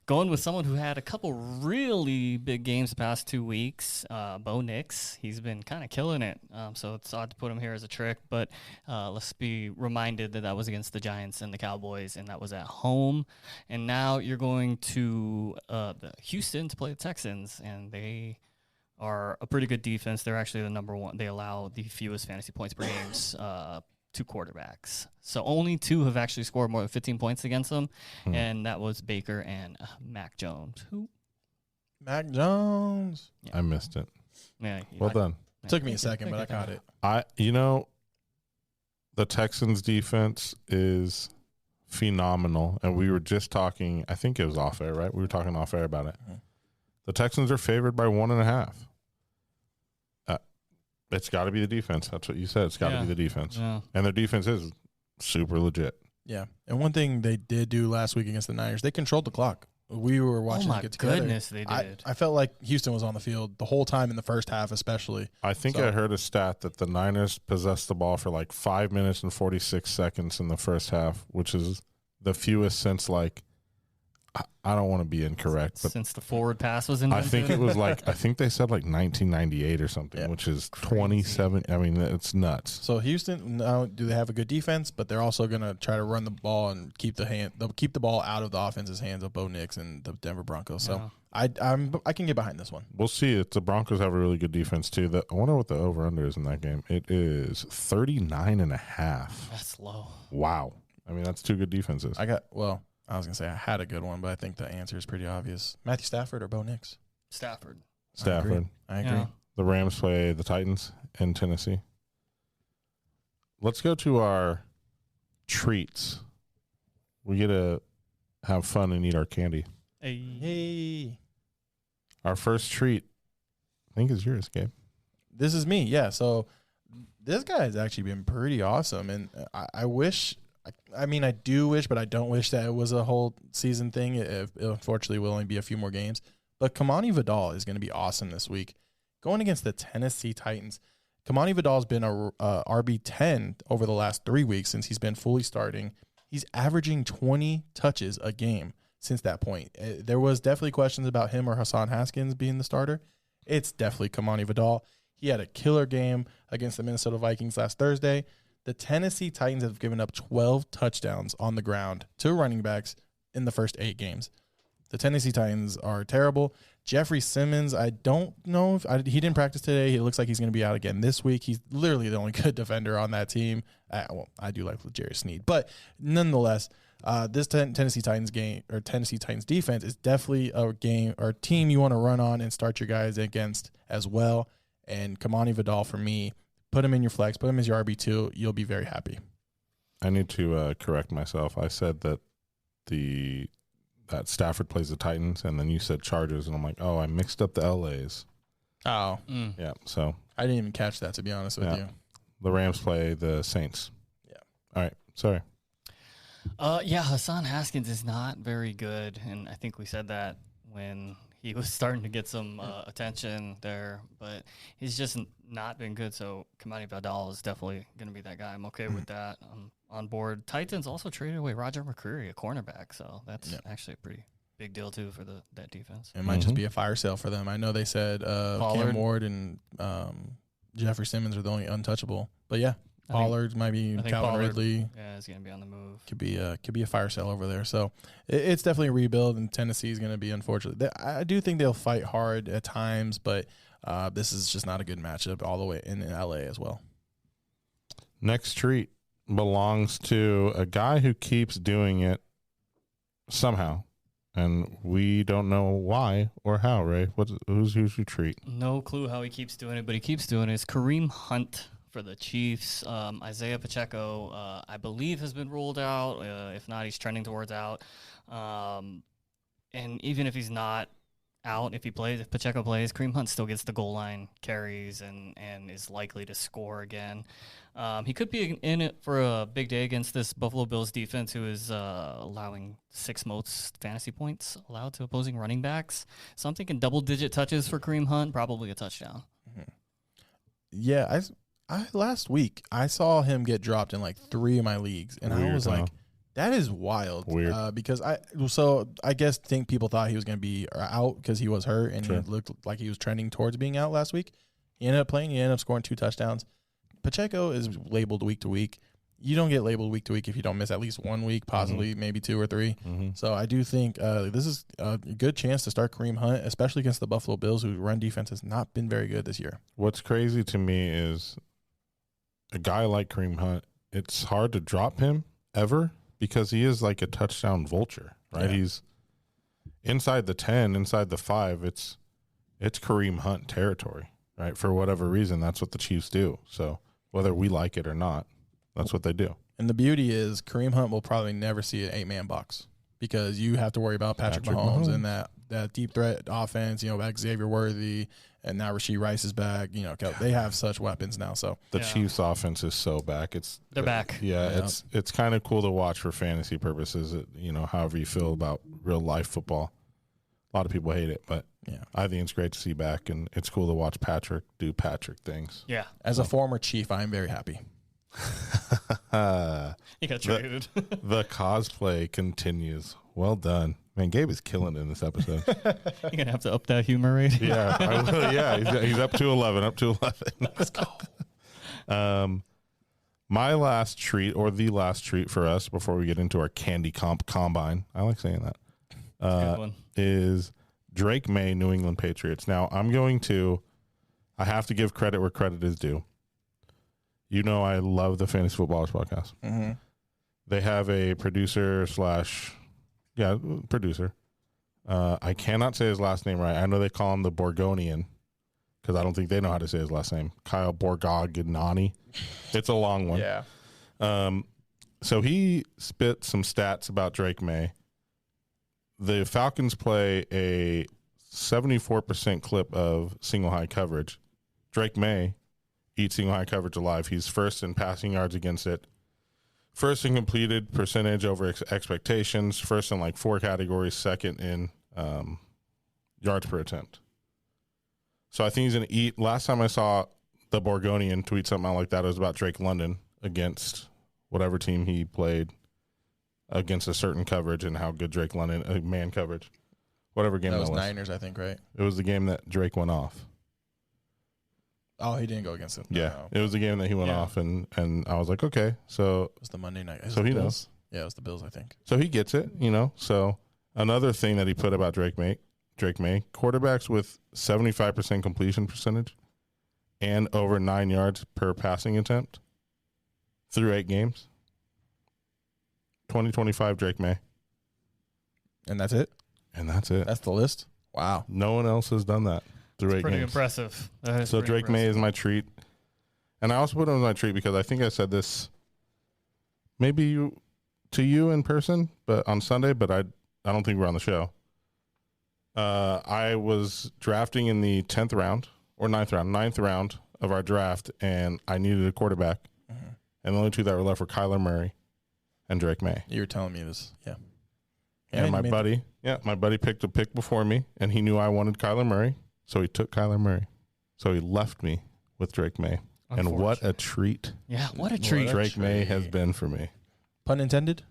going with someone who had a couple really big games the past 2 weeks. Bo Nix. He's been kind of killing it. So it's odd to put him here as a trick, but let's be reminded that was against the Giants and the Cowboys, and that was at home. And now you're going to the Houston to play the Texans, and they are a pretty good defense. They're actually the number one. They allow the fewest fantasy points per games to quarterbacks. So only 2 have actually scored more than 15 points against them, and that was Baker and Mac Jones. Mac Jones. I missed it. Yeah, Well done. Took me a second, but I caught it. The Texans defense is phenomenal, and we were just talking. I think it was off air, right? We were talking off air about it. The Texans are favored by 1.5. It's got to be the defense. That's what you said. It's got to Yeah. be the defense, Yeah. and their defense is super legit. Yeah. And one thing they did do last week against the Niners, they controlled the clock. We were watching Oh my it get together. goodness, they did. I felt like Houston was on the field the whole time in the first half, especially. I think So- I heard a stat that the Niners possessed the ball for like 5 minutes and 46 seconds in the first half, which is the fewest since I don't want to be incorrect, but Since the forward pass was I invented. think it was I think they said 1998 or something, Yeah. which is 27. I mean, it's nuts. So Houston, not only do they have a good defense, but they're also going to try to run the ball and they'll keep the ball out of the offense's hands of Bo Nix and the Denver Broncos. So I can get behind this one. We'll see. The Broncos have a really good defense too. I wonder what the over-under is in that game. It is 39.5. That's low. Wow. I mean, that's 2 good defenses. I was going to say I had a good one, but I think the answer is pretty obvious. Matthew Stafford or Bo Nix? Stafford. Stafford. I agree. Yeah. The Rams play the Titans in Tennessee. Let's go to our treats. We get to have fun and eat our candy. Hey. Our first treat, I think, is yours, Gabe. This is me, yeah. So this guy has actually been pretty awesome, and I wish. I mean, I do wish, but I don't wish that it was a whole season thing. It unfortunately will only be a few more games. But Kamani Vidal is going to be awesome this week, going against the Tennessee Titans. Kamani Vidal has been a RB10 over the last 3 weeks since he's been fully starting. He's averaging 20 touches a game since that point. There was definitely questions about him or Hassan Haskins being the starter. It's definitely Kamani Vidal. He had a killer game against the Minnesota Vikings last Thursday. The Tennessee Titans have given up 12 touchdowns on the ground to running backs in the first 8 games. The Tennessee Titans are terrible. Jeffrey Simmons, I don't know if he didn't practice today. It looks like he's going to be out again this week. He's literally the only good defender on that team. I do like Jerry Sneed, but nonetheless, this Tennessee Titans game or Tennessee Titans defense is definitely a game or team you want to run on and start your guys against as well. And Kamani Vidal, for me, put him in your flex, put him as your RB2. You'll be very happy. I need to correct myself. I said that that Stafford plays the Titans, and then you said Chargers, and I'm like, oh, I mixed up the LAs. Oh, Yeah, so I didn't even catch that, to be honest with you. the Rams play the Saints. Yeah. All right, sorry. Yeah, Hassan Haskins is not very good, and I think we said that when he was starting to get some attention there, but he's just not been good. So Kamani Vidal is definitely going to be that guy. I'm okay with that. I'm on board. Titans also traded away Roger McCreary, a cornerback, so that's actually a pretty big deal too for that defense. It might just be a fire sale for them. I know they said Cam Pollard. Ward and Jeffrey Simmons are the only untouchable. But yeah, Pollard might be I think Calvin Pollard, Ridley. yeah, is going to be on the move. Could be a fire sale over there. So it's definitely a rebuild, and Tennessee is going to be unfortunate. I do think they'll fight hard at times, but this is just not a good matchup all the way in LA as well. Next treat belongs to a guy who keeps doing it somehow, and we don't know why or how. Ray, who's your treat? No clue how he keeps doing it, but he keeps doing it. It's Kareem Hunt for the Chiefs. Isaiah Pacheco, I believe, has been ruled out. If not, he's trending towards out. And even if he's not out, if Pacheco plays, Kareem Hunt still gets the goal line carries and is likely to score again. He could be in it for a big day against this Buffalo Bills defense, who is allowing 6 most fantasy points allowed to opposing running backs. So I'm thinking double-digit touches for Kareem Hunt, probably a touchdown. Mm-hmm. Yeah, I last week I saw him get dropped in like 3 of my leagues, and Weird, I was like, that is wild. Weird. Because I think people thought he was going to be out because he was hurt, and it looked like he was trending towards being out last week. He ended up playing. He ended up scoring 2 touchdowns. Pacheco is labeled week to week. You don't get labeled week to week if you don't miss at least 1 week, possibly maybe 2 or 3. Mm-hmm. So I do think this is a good chance to start Kareem Hunt, especially against the Buffalo Bills, whose run defense has not been very good this year. What's crazy to me is a guy like Kareem Hunt, it's hard to drop him ever because he is like a touchdown vulture, right? Yeah. He's inside the 10, inside the 5. It's Kareem Hunt territory, right? For whatever reason, that's what the Chiefs do. So whether we like it or not, that's what they do. And the beauty is Kareem Hunt will probably never see an 8-man box because you have to worry about Patrick Mahomes and that deep threat offense, back Xavier Worthy, and now Rashee Rice is back. They have such weapons now. So The Chiefs offense is so back. They're back. Yeah, it's kind of cool to watch for fantasy purposes. However you feel about real life football. A lot of people hate it, but I think it's great to see back, and it's cool to watch Patrick do Patrick things. Yeah. As a former Chief, I am very happy. He got traded. The cosplay continues. Well done. Man, Gabe is killing it in this episode. You're going to have to up that humor rate. Yeah, I will. Yeah, he's up to 11. Up to 11. Let's go. My last treat, or the last treat for us before we get into our candy combine, I like saying that, Good one. is Drake May, New England Patriots. Now, I have to give credit where credit is due. I love the Fantasy Footballers podcast. Mm-hmm. They have a producer. I cannot say his last name right. I know they call him the Borgonian because I don't think they know how to say his last name. Kyle Borgognani. It's a long one. Yeah. So he spit some stats about Drake May. The Falcons play a 74% clip of single high coverage. Drake May eats single high coverage alive. He's first in passing yards against it. First in completed percentage over expectations. First in like 4 categories. Second in yards per attempt. So I think he's going to eat. Last time I saw the Borgonian tweet something out like that, it was about Drake London against whatever team he played against a certain coverage and how good Drake London, man coverage, whatever game that was. Niners, I think, right? It was the game that Drake went off. Oh, he didn't go against it. Yeah, No. it was the game that he went off, and I was like, okay, so It was the Monday night. So he knows. Yeah, it was the Bills, I think. So he gets it, So another thing that he put about Drake May, quarterbacks with 75% completion percentage and over 9 yards per passing attempt through 8 games. 2025 Drake May. And that's it? And that's it. That's the list? Wow. No one else has done that through 8 Pretty games. impressive. So Drake May is my treat. And I also put him as my treat because I think I said this maybe to you in person, but on Sunday, but I don't think we're on the show. I was drafting in the 10th round or 9th round of our draft, and I needed a quarterback. Mm-hmm. And the only 2 that were left were Kyler Murray and Drake May. You were telling me this. Yeah. And my buddy picked a pick before me, and he knew I wanted Kyler Murray, so he took Kyler Murray. So he left me with Drake May. And what a treat. Yeah, what a treat. Drake May has been for me. Pun intended?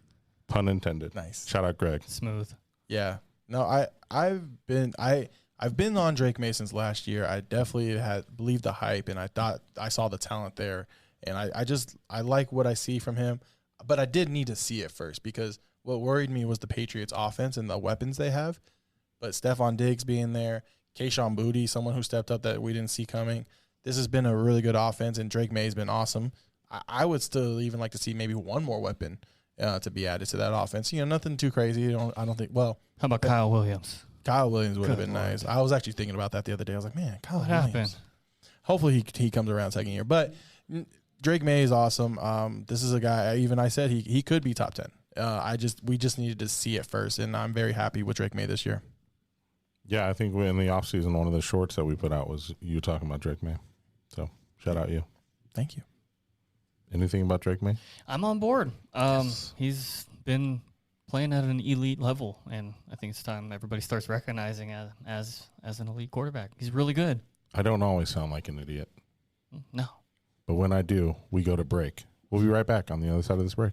Pun intended. Nice. Shout out Greg. Smooth. Yeah. No, I've been on Drake May since last year. I definitely had believed the hype, and I thought I saw the talent there. And I like what I see from him. But I did need to see it first because what worried me was the Patriots offense and the weapons they have. But Stephon Diggs being there, Kayshon Boutte, someone who stepped up that we didn't see coming. This has been a really good offense, and Drake May's been awesome. I would still even like to see maybe one more weapon. to be added to that offense. Nothing too crazy. I don't think. Well, How about Kyle Williams? Kyle Williams would have been Good nice. I was actually thinking about that the other day. I was like, man, Kyle What Williams. happened? Hopefully he comes around second year. But Drake May is awesome. This is a guy. Even I said he could be top 10. We just needed to see it first, and I'm very happy with Drake May this year. Yeah, I think in the offseason, one of the shorts that we put out was you talking about Drake May. So shout out you. Thank you. Anything about Drake May? I'm on board. He's been playing at an elite level, and I think it's time everybody starts recognizing as an elite quarterback. He's really good. I don't always sound like an idiot, No. but when I do, we go to break. We'll be right back on the other side of this break.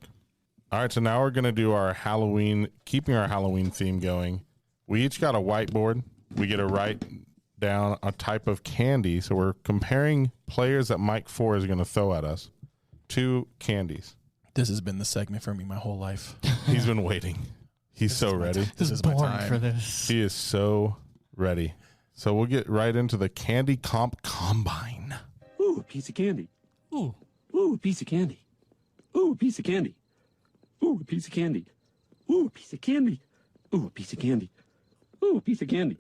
All right, so now we're going to do our Halloween, keeping our Halloween theme going. We each got a whiteboard. We get to write down a type of candy. So we're comparing players that Mike 4 is going to throw at us to candies. This has been the segment for me my whole life. He's been waiting. He's so ready. This is my born time. for this. He is so ready. So we'll get right into the Candy Comp Combine. Ooh, a piece of candy. Ooh. Ooh, a piece of candy. Ooh, a piece of candy. Ooh, a piece of candy. Ooh, a piece of candy. Ooh, a piece of candy. Ooh, a piece of candy.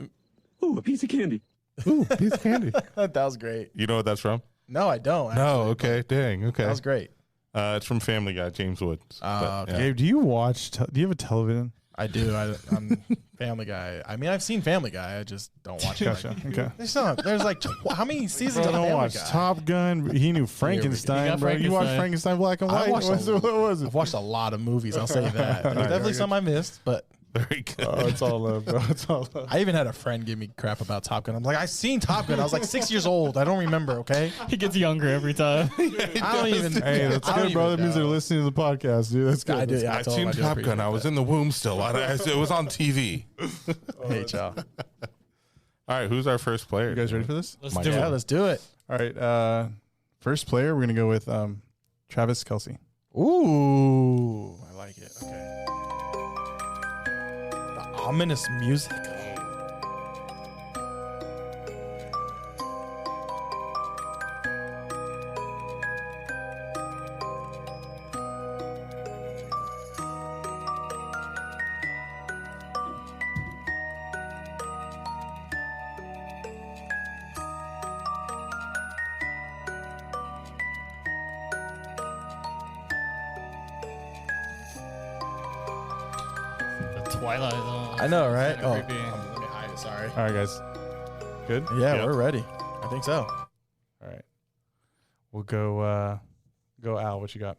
Ooh, a piece of candy. Ooh, piece of candy. That was great. You know what that's from? No, I don't. Actually, No, okay. Dang, okay. That was great. It's from Family Guy, James Woods. But, yeah. Gabe, do you watch? Do you have a television? I do. I'm Family Guy. I mean, I've seen Family Guy. I just don't watch it. Gotcha. Okay. There's like how many seasons Bro, of don't Family watch Guy? Top Gun. He knew Frankenstein, got bro. You watched Frankenstein. Frankenstein black and white. I watched What was it? I've watched a lot of movies. I'll say that. There's definitely some I missed, but Very good. Oh, it's all love, bro. It's all love. I even had a friend give me crap about Top Gun. I'm like, I seen Top Gun. I was like 6 years old. I don't remember. Okay, He gets younger every time. I don't even. Hey, that's I don't good, bro. That even means they're know. listening to the podcast, dude. That's good. I do. That's Yeah, I told him seen I do Top appreciate Gun. I was in the womb still. It was on TV. Hey, y'all. All right, who's our first player? You guys ready for this? Let's My do God. Yeah, it. let's do it. All right. First player, we're gonna go with Travis Kelce. Ooh, I like it. Okay. The ominous music. The Twilight Zone. I know, right? Kinda Oh, creepy. let me hide it. Sorry. All right, guys. Good. Yeah, Yep. we're ready. I think so. All right. We'll go. Go Al. What you got?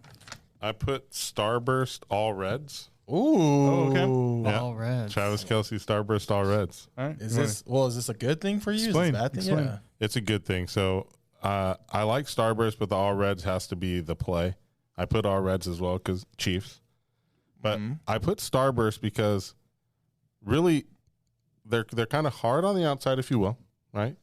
I put Starburst All Reds. Ooh. okay. Yeah. All red. Travis Kelce Starburst All Reds. All right. Is You this a good thing for you? Explain, Is this a bad thing? explain. Yeah. It's a good thing. So I like Starburst, but the All Reds has to be the play. I put All Reds as well because Chiefs. But I put Starburst because really they're kind of hard on the outside, if you will, right?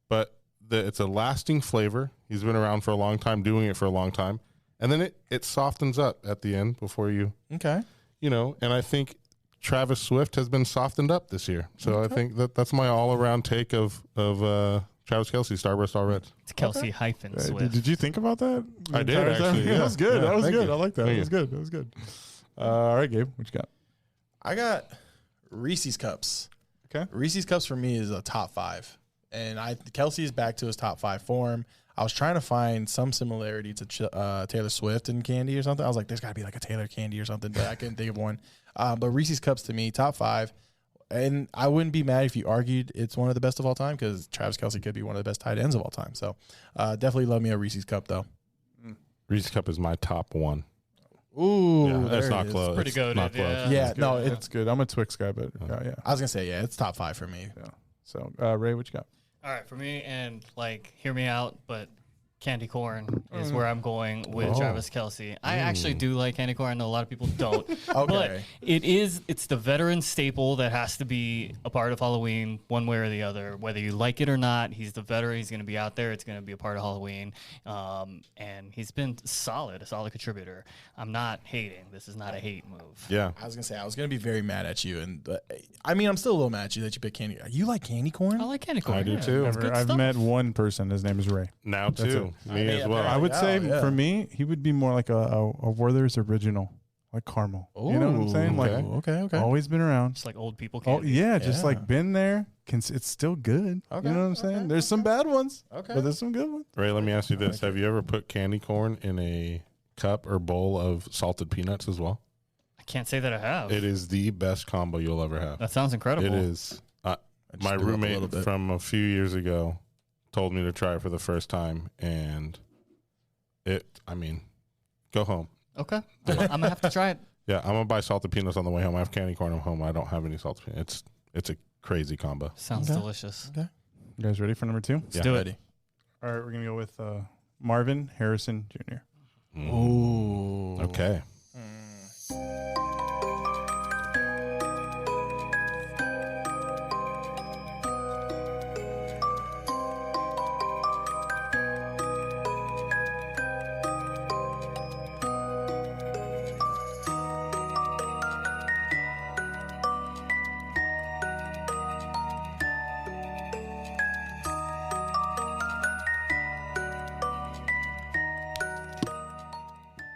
But it's a lasting flavor. He's been around for a long time, doing it for a long time. And then it softens up at the end before you, Okay. and I think Travis Swift has been softened up this year. So I think that's my all-around take of Travis Kelce, Starburst All Reds. It's Kelsey hyphen Did, Swift. did you think about that? I did, actually, Yeah, yeah. that was good. Yeah, that was thank good. you. I like that. Thank That was you. good. That was good. All right, Gabe. What you got? I got Reese's Cups. Okay. Reese's Cups for me is a top 5. And Kelsey is back to his top 5 form. I was trying to find some similarity to Taylor Swift and candy or something. I was like, there's got to be like a Taylor candy or something, but I couldn't think of one. But Reese's Cups to me, top 5. And I wouldn't be mad if you argued it's one of the best of all time because Travis Kelce could be one of the best tight ends of all time. So definitely love me a Reese's Cup, though. Reese's Cup is my top one. Ooh, Yeah, there it's it not is. close. Pretty It's goated, not close. yeah. Yeah, Good. no, It's good. I'm a Twix guy, but yeah. I was going to say, yeah, it's top 5 for me. Yeah. So, Ray, what you got? All right, for me, and hear me out, but candy corn is where I'm going with Travis Kelce. I actually do like candy corn. I know a lot of people don't. But Okay. it's the veteran staple that has to be a part of Halloween one way or the other. Whether you like it or not, he's the veteran. He's going to be out there. It's going to be a part of Halloween. And he's been a solid contributor. I'm not hating. This is not a hate move. Yeah. I was gonna say I was gonna be very mad at you, and I mean I'm still a little mad at you that you picked candy. You like candy corn? I like candy corn. I do yeah. too. It's good I've stuff. met one person. His name is Ray. Now too. Me mean, as well. I would say yeah. for me, he would be more like a Werther's original. like caramel. You know what I'm saying? Like, Okay. always been around. Just like old people Oh candy. yeah, just Yeah. like been there. It's still good. Okay, You know what I'm saying? There's some bad ones, Okay. but there's some good ones. Ray, let me ask you this: have you ever put candy corn in a cup or bowl of salted peanuts as well? I can't say that I have. It is the best combo you'll ever have. That sounds incredible. It is. My do it up a little roommate bit. from a few years ago told me to try it for the first time, and go home. Okay. I'm going to have to try it. Yeah, I'm gonna buy salted peanuts on the way home. I have candy corn at home. I don't have any salted peanuts. It's a crazy combo. Sounds delicious. Okay. You guys ready for number 2? Let's do it. Ready. All right, we're gonna go with Marvin Harrison Jr. Ooh. Okay.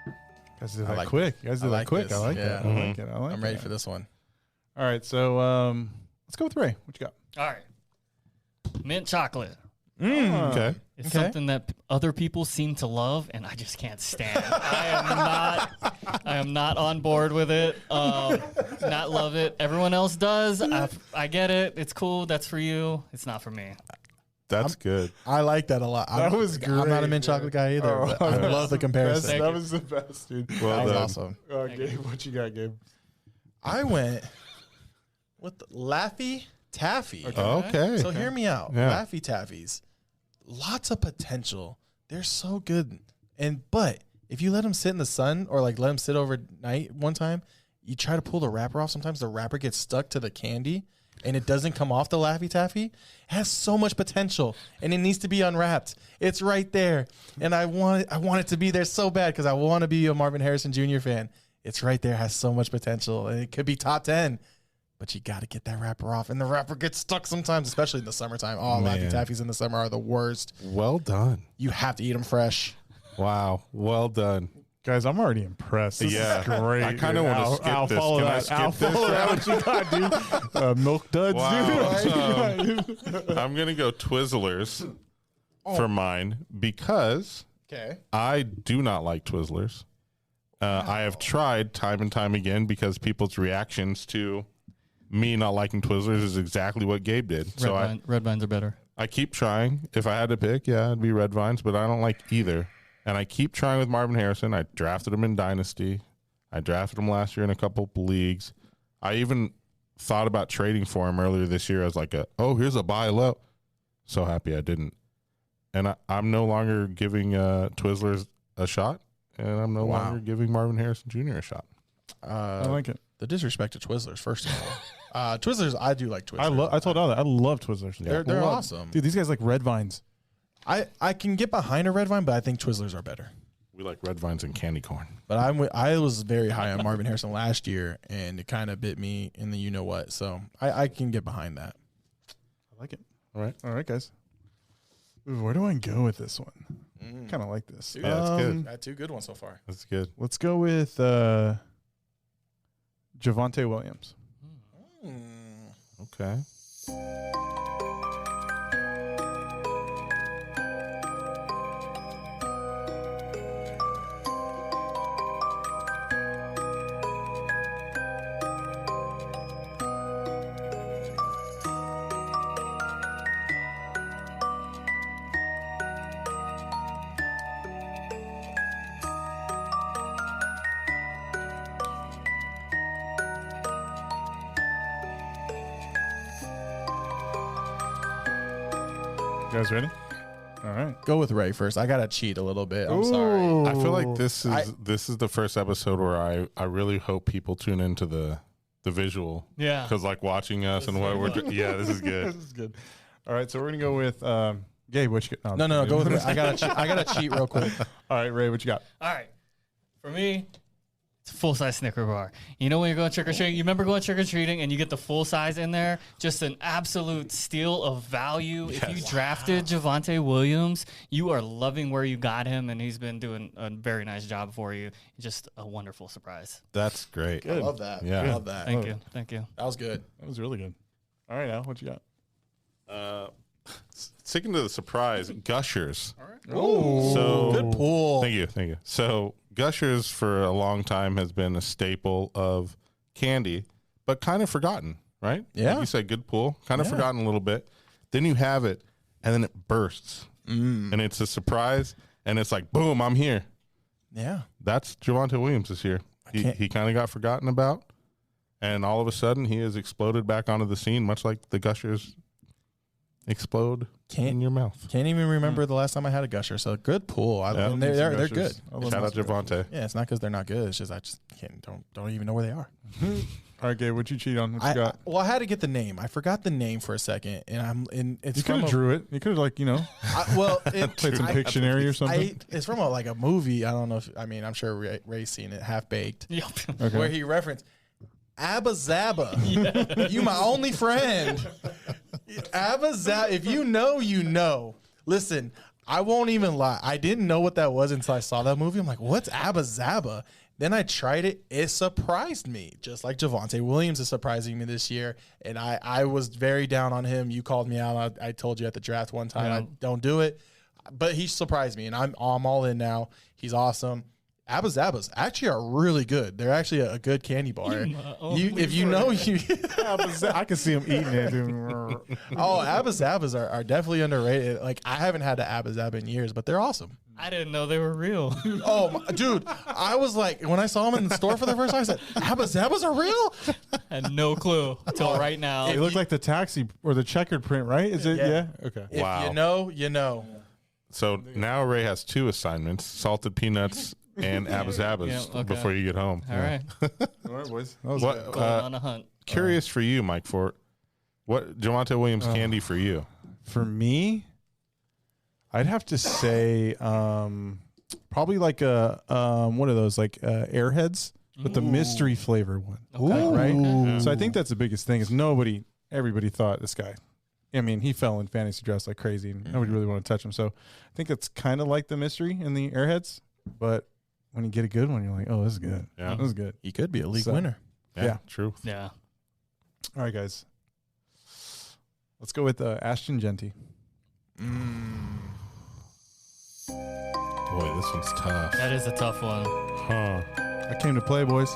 You guys did I that like quick. You guys I did that like quick. this. I like Yeah. that. I like it. I like I'm ready that. for this one. All right, so let's go with Ray. What you got? All right. Mint chocolate. Okay. It's Okay. something that other people seem to love, and I just can't stand. I am not on board with it. Not love it. Everyone else does. I get it. It's cool. That's for you. It's not for me. That's good. I like that a lot. That was I'm not a great, mint chocolate guy either, Oh, but I love the comparison. Thank that you. was the best, dude. Well That was done. awesome. Oh, Gabe, what you got, Gabe? I went with the Laffy Taffy. Okay. So hear me out. Yeah. Laffy Taffies, lots of potential. They're so good. But if you let them sit in the sun or like let them sit overnight one time, you try to pull the wrapper off. Sometimes the wrapper gets stuck to the candy and it doesn't come off the Laffy Taffy. It has so much potential and it needs to be unwrapped. It's right there. And I want it to be there so bad because I want to be a Marvin Harrison Jr. fan. It's right there. It has so much potential and it could be top 10. But you got to get that wrapper off. And the wrapper gets stuck sometimes, especially in the summertime. Oh, Man. Laffy Taffies in the summer are the worst. Well done. You have to eat them fresh. Wow. Well done. Guys, I'm already impressed. This Yeah. is great. I kinda dude. wanna I'll- skip I'll this. follow Can I that. skip I'll this follow that. round? What you got, dude? Milk duds, Wow. dude. I'm going to go Twizzlers for mine because Okay. I do not like Twizzlers. I have tried time and time again because people's reactions to me not liking Twizzlers is exactly what Gabe did. So Red vines are better. I keep trying. If I had to pick, yeah, it'd be Red Vines, but I don't like either. And I keep trying with Marvin Harrison. I drafted him in Dynasty. I drafted him last year in a couple leagues. I even thought about trading for him earlier this year as like here's a buy low. So happy I didn't. And I'm no longer giving Twizzlers a shot, and I'm no longer giving Marvin Harrison Jr. a shot. I like it. The disrespect to Twizzlers, first of all. Twizzlers, I do like Twizzlers. I told all that. I love Twizzlers. They're awesome. Dude, these guys like red vines. I can get behind a red vine, but I think Twizzlers are better. We like Red Vines and candy corn. But I was very high on Marvin Harrison last year, and it kind of bit me in the you know what. So I can get behind that. I like it. All right. All right, guys. Ooh, where do I go with this one? Kind of like this. Yeah, it's good. I had two good ones so far. That's good. Let's go with Javonte Williams. Okay. You guys ready? All right. Go with Ray first. I gotta cheat a little bit. I'm sorry. I feel like this is the first episode where I really hope people tune into the visual. Yeah. Because like watching us and what we're doing. Yeah, this is good. This is good. All right, so we're gonna go with Gabe. What you got? No, go with Ray. I gotta cheat real quick. All right, Ray. What you got? All right. For me, full size Snicker bar. You know when you're going trick or treating, you remember going trick or treating and you get the full size in there, just an absolute steal of value. If you drafted Javonte Williams, you are loving where you got him, and he's been doing a very nice job for you. Just a wonderful surprise. That's great. I love that. Yeah. I love that. Thank you. Thank you. That was good. That was really good. All right, Al, what you got? Sticking to the surprise, Gushers. Oh, So good pull. Thank you. So Gushers for a long time has been a staple of candy, but kind of forgotten, right? Yeah. Like you said, good pull. Kind of forgotten a little bit. Then you have it, and then it bursts. And it's a surprise, and it's like, boom, I'm here. Yeah. That's Javonte Williams this year. can't- He kind of got forgotten about, and all of a sudden he has exploded back onto the scene, much like the Gushers explode in your mouth. Can't even remember the last time I had a Gusher. So good pull. And they're good. Shout out Javonte. Yeah, it's not because they're not good. It's just I just don't even know where they are. All right, Gabe, what'd you cheat on? What you got? Well, I had to get the name. I forgot the name for a second, and it's You could from have drew it. You could have played some Pictionary or something. It's from a movie. I don't know if I'm sure Ray's seen it, Half Baked, Yep. Okay. where he referenced Abba Zaba. You my only friend. Abba Zaba. If you know, you know. Listen, I won't even lie. I didn't know what that was until I saw that movie. I'm like, what's Abba Zaba? Then I tried it. It surprised me, just like Javonte Williams is surprising me this year. And I was very down on him. You called me out. I told you at the draft one time, I don't do it. But he surprised me, and I'm all in now. He's awesome. Abba Zabas actually are really good. They're actually a good candy bar. If you know you, I can see him eating it. Abba Zabas are definitely underrated. Like I haven't had an Abba Zaba in years, but they're awesome. I didn't know they were real. Dude, I was like, when I saw them in the store for the first time, I said, Abba Zabas are real? Had no clue until right now. They look like the taxi or the checkered print, right? Is it? Yeah. Okay. If Wow. you know, you know. So now Ray has 2 assignments: salted peanuts and Abba Zabbas Yeah, okay. before you get home. All right. All right, boys. That was What, Going on a hunt. curious for you, Mike Fort. What Javonte Williams candy for you? For me, I'd have to say probably like a one of those like Airheads, but the mystery flavor one. Okay. Right? So I think that's the biggest thing is everybody thought this guy. I mean, he fell in fantasy drafts like crazy, and nobody really wanted to touch him. So I think that's kind of like the mystery in the Airheads, but when you get a good one, you're like, oh, this is good. Yeah. This is good. He could be a league So- winner. Yeah, true. Yeah. All right, guys. Let's go with Ashton Genty. Boy, this one's tough. That is a tough one. Huh. I came to play, boys.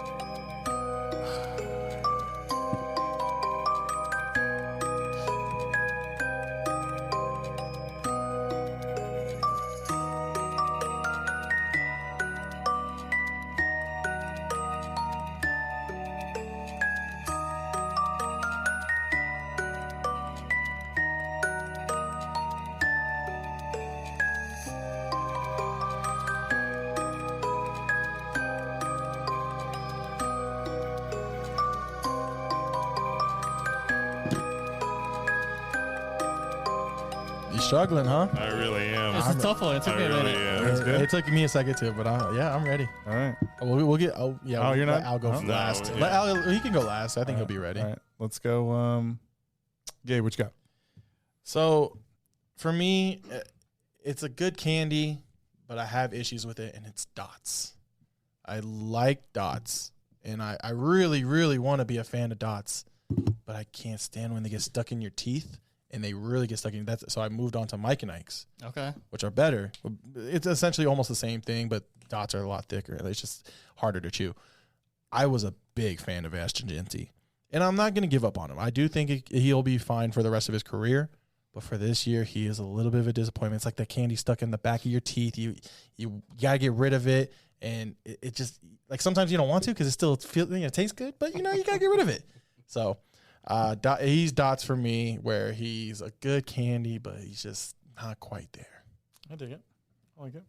You struggling, huh? I really am. It's a tough one. It took I me a really minute. am. It took me a second too, but I'm ready. All right. We'll get. Oh, yeah. Oh, you're let not? Al go Oh. last. No, Let yeah. Al, he can go last. I think he'll be ready. All right. Let's go. Gabe, what you got? So, for me, it's a good candy, but I have issues with it, and it's dots. I like dots, and I really, really want to be a fan of dots, but I can't stand when they get stuck in your teeth, and they really get stuck in. So I moved on to Mike and Ike's, Okay. which are better. It's essentially almost the same thing, but dots are a lot thicker. It's just harder to chew. I was a big fan of Ashton Genty, and I'm not going to give up on him. I do think he'll be fine for the rest of his career, but for this year, he is a little bit of a disappointment. It's like the candy stuck in the back of your teeth. You got to get rid of it, and it just, like, sometimes you don't want to because it still tastes good, but, you got to get rid of it. So he's dots for me, where he's a good candy, but he's just not quite there. I dig it. I like it.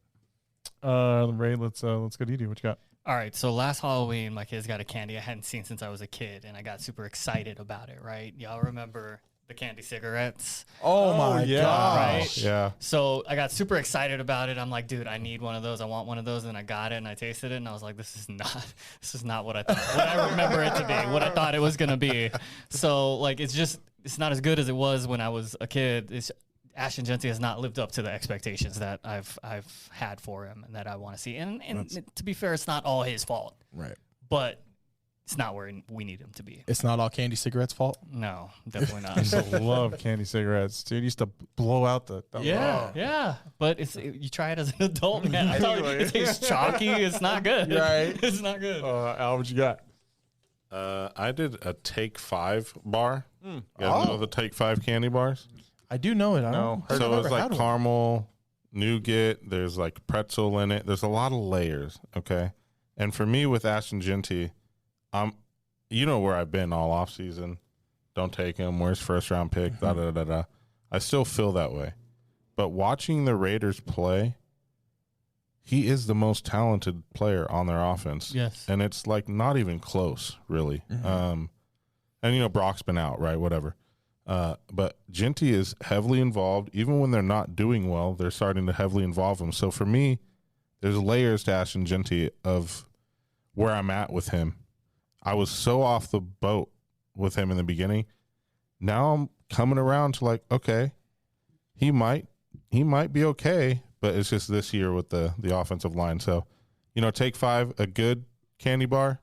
Ray, let's go to you. What you got? All right, so last Halloween, my kids got a candy I hadn't seen since I was a kid, and I got super excited about it, right? Y'all remember the candy cigarettes. Oh my yeah. gosh. Right? Yeah. So I got super excited about it. I'm like, dude, I need one of those. I want one of those. And I got it and I tasted it and I was like, this is not what I thought, what I remember it to be, what I thought it was going to be. So like, it's not as good as it was when I was a kid. Ashton Jeanty has not lived up to the expectations that I've had for him and that I want to see. And to be fair, it's not all his fault, Right. but it's not where we need him to be. It's not all candy cigarettes' fault. No, definitely I not. used to love candy cigarettes, dude. Used to blow out the Yeah. But you try it as an adult, man. I tell you, it tastes chalky. It's not good. Right. It's not good. Al, what you got? I did a Take 5 bar. You guys know the Take 5 candy bars? I do know it. I don't. So it's like caramel, nougat. There's like pretzel in it. There's a lot of layers. Okay. And for me with Ashton Jeanty, you know where I've been all off season. Don't take him. Where's first round pick? Da da da da. I still feel that way. But watching the Raiders play, he is the most talented player on their offense. Yes. And it's like not even close, really. And Brock's been out, right? Whatever. But Jeanty is heavily involved. Even when they're not doing well, they're starting to heavily involve him. So for me, there's layers to Ashton Jeanty of where I'm at with him. I was so off the boat with him in the beginning. Now I'm coming around to like, okay, he might be okay, but it's just this year with the offensive line. So, Take 5, a good candy bar,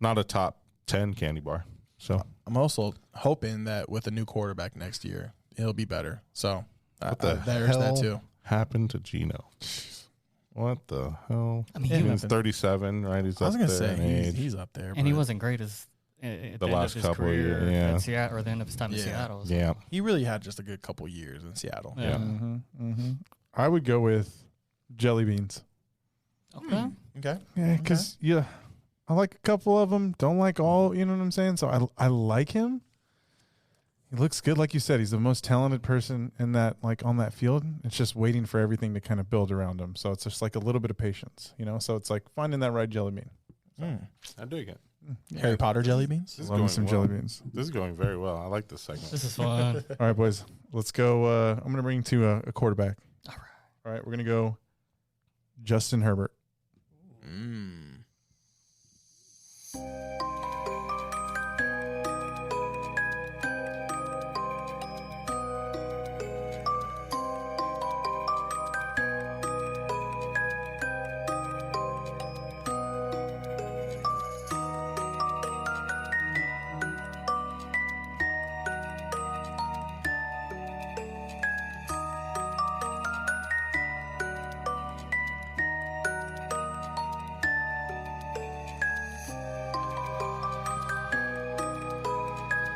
not a top 10 candy bar. So I'm also hoping that with a new quarterback next year, it'll be better. So there's that too. Happened to Geno? What the hell? I mean, he's 37, right? He's I was up gonna there say in age. he's up there, and he but wasn't great as at The end last of his couple of career years, yeah. at Seattle, or the end of his time in Yeah. Seattle. So. Yeah. he really had just a good couple years in Seattle. Yeah. I would go with jelly beans. Okay. Okay. Yeah, because I like a couple of them. Don't like all. You know what I'm saying? So I like him. He looks good, like you said. He's the most talented person in that, like on that field. It's just waiting for everything to kind of build around him. So it's just like a little bit of patience, So it's like finding that right jelly bean. I dig it. Harry Potter jelly beans. This is Love me going some well. jelly beans. This is going very well. I like this segment. This is fun. All right, boys. Let's go. I'm going to bring to a quarterback. All right. All right, we're going to go Justin Herbert.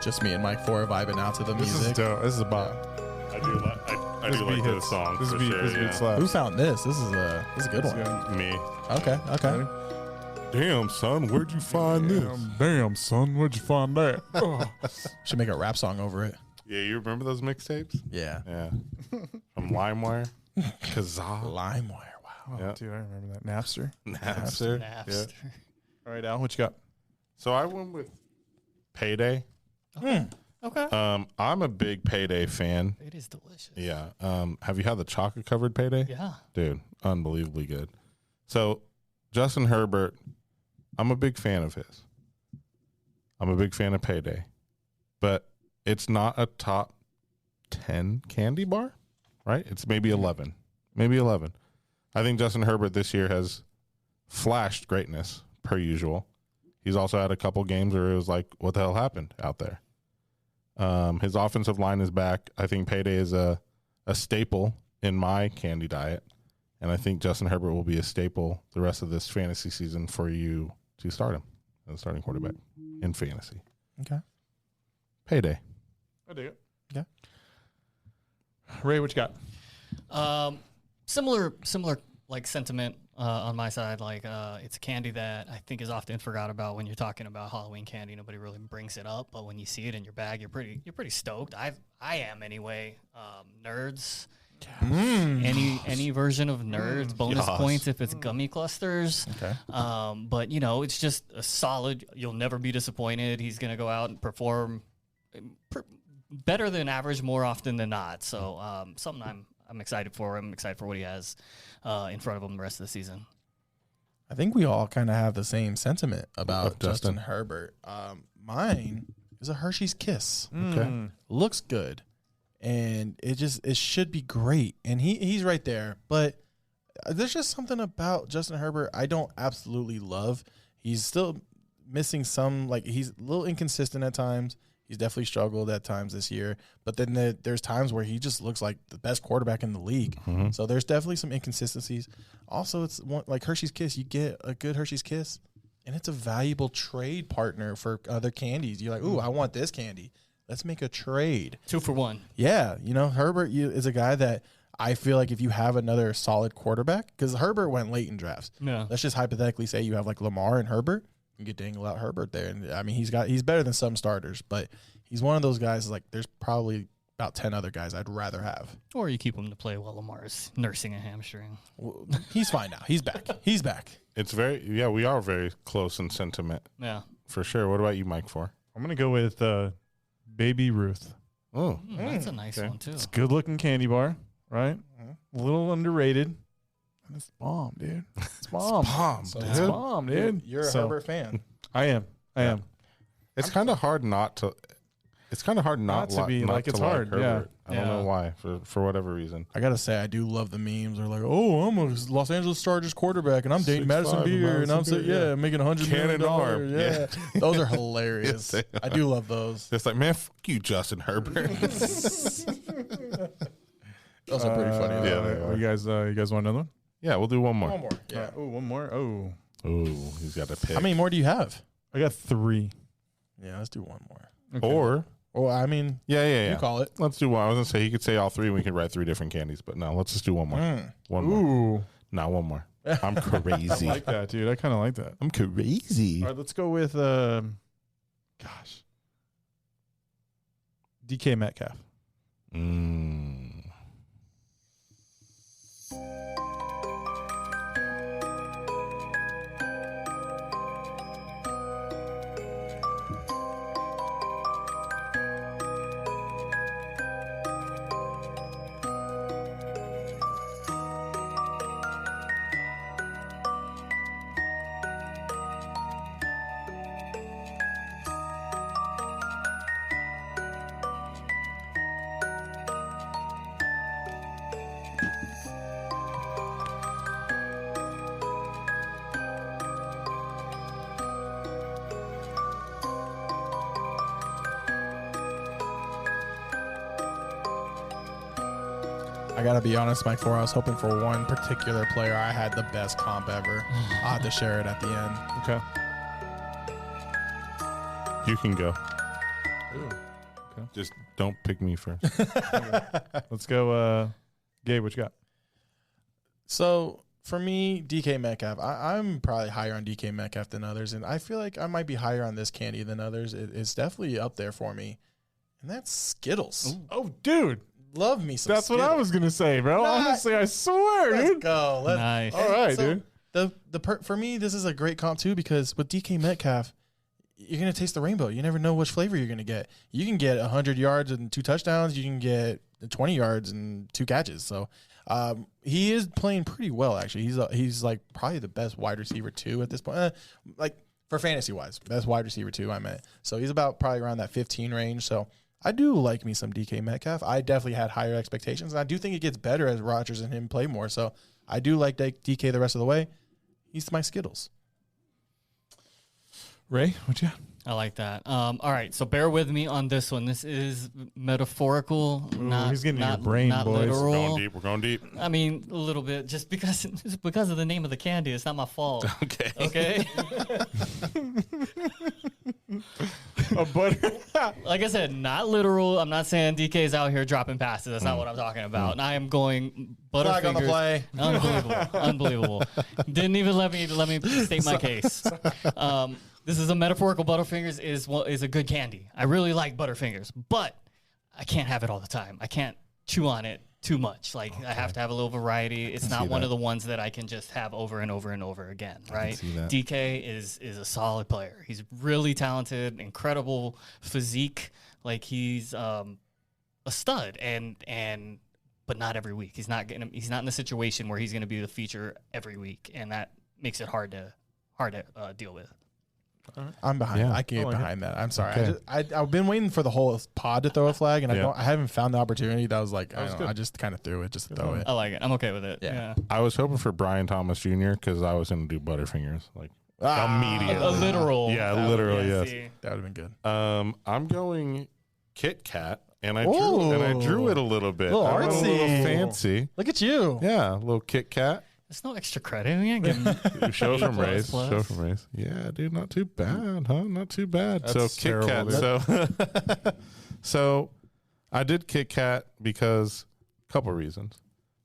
Just me and Mike Four vibing out to the This is music. dope. This is a bop. I do like this song. This for beat, sure, this beat yeah. slaps. Who found this? This is a good This one. guy. Me. Okay. Damn, son, where'd you find this? Damn, son, where'd you find that? Should make a rap song over it. Yeah, you remember those mixtapes? Yeah. Yeah. From LimeWire. Kazaa. LimeWire. Wow. Oh, Yeah. dude, I remember that. Napster. Napster. Napster. Yeah. All right, Al, what you got? So I went with Payday. Okay. I'm a big Payday fan. It is delicious. Yeah. Have you had the chocolate covered Payday? Yeah. Dude, unbelievably good. So Justin Herbert, I'm a big fan of his. I'm a big fan of Payday. But it's not a top 10 candy bar, right? It's maybe 11. Maybe 11. I think Justin Herbert this year has flashed greatness, per usual. He's also had a couple games where it was like, what the hell happened out there? His offensive line is back. I think Payday is a staple in my candy diet. And I think Justin Herbert will be a staple the rest of this fantasy season for you to start him as a starting quarterback in fantasy. Okay. Payday. I dig it. Okay. Ray, what you got? Similar like sentiment on my side. Like it's a candy that I think is often forgot about when you're talking about Halloween candy. Nobody really brings it up, but when you see it in your bag, you're pretty stoked. I am anyway. Nerds. Any version of Nerds, bonus Yes. points if it's gummy clusters. Okay. But it's just a solid. You'll never be disappointed. He's gonna go out and perform better than average more often than not. So something I'm excited for. I'm excited for what he has in front of him the rest of the season. I think we all kind of have the same sentiment about Justin Herbert. Mine is a Hershey's Kiss. Okay. Looks good, and it should be great. And he's right there, but there's just something about Justin Herbert I don't absolutely love. He's still missing some, like he's a little inconsistent at times. He's definitely struggled at times this year, but then there's times where he just looks like the best quarterback in the league. Mm-hmm. So there's definitely some inconsistencies. Also, it's like Hershey's Kiss. You get a good Hershey's Kiss, and it's a valuable trade partner for other candies. You're like, ooh, I want this candy. Let's make a trade. 2 for 1. Yeah, Herbert is a guy that I feel like if you have another solid quarterback, because Herbert went late in drafts. Yeah. Let's just hypothetically say you have like Lamar and Herbert. You could dangle out Herbert there. And I mean, he's better than some starters, but he's one of those guys like there's probably about 10 other guys I'd rather have. Or you keep him to play while Lamar's nursing a hamstring. Well, he's fine now. He's back. He's back. It's we are very close in sentiment. Yeah. For sure. What about you, Mike, for? I'm going to go with Baby Ruth. Oh. That's a nice one, too. It's a good-looking candy bar, right? A little underrated. And it's bomb, dude. It's bomb. It's bomb, dude. You're a Herbert fan. I am. It's kind of hard not to. It's kind of hard not to be not like to it's like hard. Herbert. Yeah. I don't know why. For whatever reason. I gotta say, I do love the memes. They're like, "Oh, I'm a Los Angeles Chargers quarterback, and I'm dating Madison Beer, and I'm making $100 million. arm. Yeah, those are hilarious. Yes, I do love those. It's like, man, fuck you, Justin Herbert. Those are pretty funny. Yeah, they are. You guys want another one? Yeah, we'll do one more. One more. Yeah. Oh, one more. Oh, Ooh, he's got to pick. How many more do you have? I got 3. Yeah, let's do one more. Okay. Or Well, I mean, yeah. you call it. Let's do one. I was gonna say he could say all 3, and we could write 3 different candies, but no, let's just do one more. One more. Ooh, No, one more. I'm I crazy. like that, dude. I kind of like that. I'm crazy. All right, let's go with DK Metcalf. I gotta be honest, Mike. I was hoping for one particular player. I had the best comp ever. I had to share it at the end. Okay. You can go. Ooh. Just don't pick me first. Let's go. Gabe, what you got? So for me, DK Metcalf, I'm probably higher on DK Metcalf than others, and I feel like I might be higher on this candy than others. It's definitely up there for me, and that's Skittles. Oh, dude. Love me some That's Skittles. what I was going to say, bro. Nice. Honestly, I swear, Let's dude. go. Nice. All right, So dude. For me, this is a great comp too, because with DK Metcalf, you're going to taste the rainbow. You never know which flavor you're going to get. You can get 100 yards and 2 touchdowns. You can get 20 yards and 2 catches. So he is playing pretty well, actually. He's like probably the best wide receiver 2 at this point. Like for fantasy wise, best wide receiver 2, I meant. So he's about probably around that 15 range. So I do like me some DK Metcalf. I definitely had higher expectations, and I do think it gets better as Rodgers and him play more. So I do like DK the rest of the way. He's my Skittles. Ray, what you got? I like that. All right, so bear with me on this one. This is metaphorical, not he's getting in your not, brain, not boys. literal. We're going deep. I mean, a little bit, just because of the name of the candy. It's not my fault. Okay. Okay. A butter. Like I said, not literal. I'm not saying DK's out here dropping passes. That's not what I'm talking about. And I am going Flag on the Butterfingers. play. Unbelievable. Didn't even let me state my case. This is a metaphorical. Butterfingers is a good candy. I really like Butterfingers, but I can't have it all the time. I can't chew on it too much. Like I have to have a little variety. It's not one of the ones that I can just have over and over and over again. Right? see that. DK is a solid player. He's really talented, incredible physique. Like he's a stud, but not every week. He's not in the situation where he's going to be the feature every week, and that makes it hard to deal with. I'm behind. Yeah. I can get behind that. I'm sorry. Okay. I've been waiting for the whole pod to throw a flag, and I haven't found the opportunity. That was like, I just kind of threw it just to throw it. I like it. I'm okay with it. Yeah. I was hoping for Brian Thomas Jr. because I was going to do Butterfingers like immediately. A literal. Yeah, literally. Yes. See. That would have been good. I'm going Kit Kat, and I drew it a little bit. Little I went artsy. a little fancy. Look at you. Yeah, a little Kit Kat. There's no extra credit. We ain't getting Show from Race. plus. Show from Race. Yeah, dude, not too bad, huh? Not too bad. That's so Kit Kat. terrible, So I did Kit Kat because a couple reasons.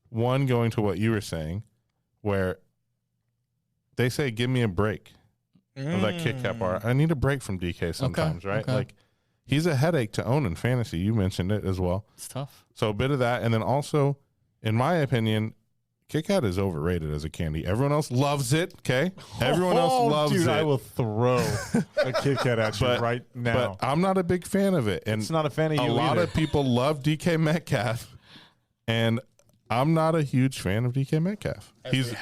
One, going to what you were saying, where they say, "Give me a break." Of that Kit Kat bar. I need a break from DK sometimes, right? okay. Like he's a headache to own in fantasy. You mentioned it as well. It's tough. So a bit of that, and then also, in my opinion, Kit Kat is overrated as a candy. Everyone else loves it. Okay, everyone else loves dude, it. I will throw a Kit Kat at you right now. But I'm not a big fan of it, and It's not a fan of you a lot either. of people love DK Metcalf, and I'm not a huge fan of DK Metcalf. He's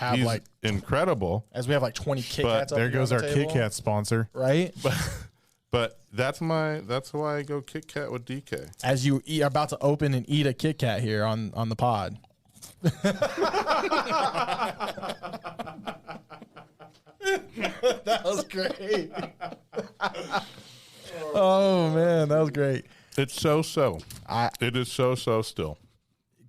incredible, As we have like 20 Kit But Kats up There here goes on our the Kit table. Kat sponsor. Right? but that's why I go Kit Kat with DK. As you are about to open and eat a Kit Kat here on the pod. That was great. Oh man, that was great. It's so. It is so still.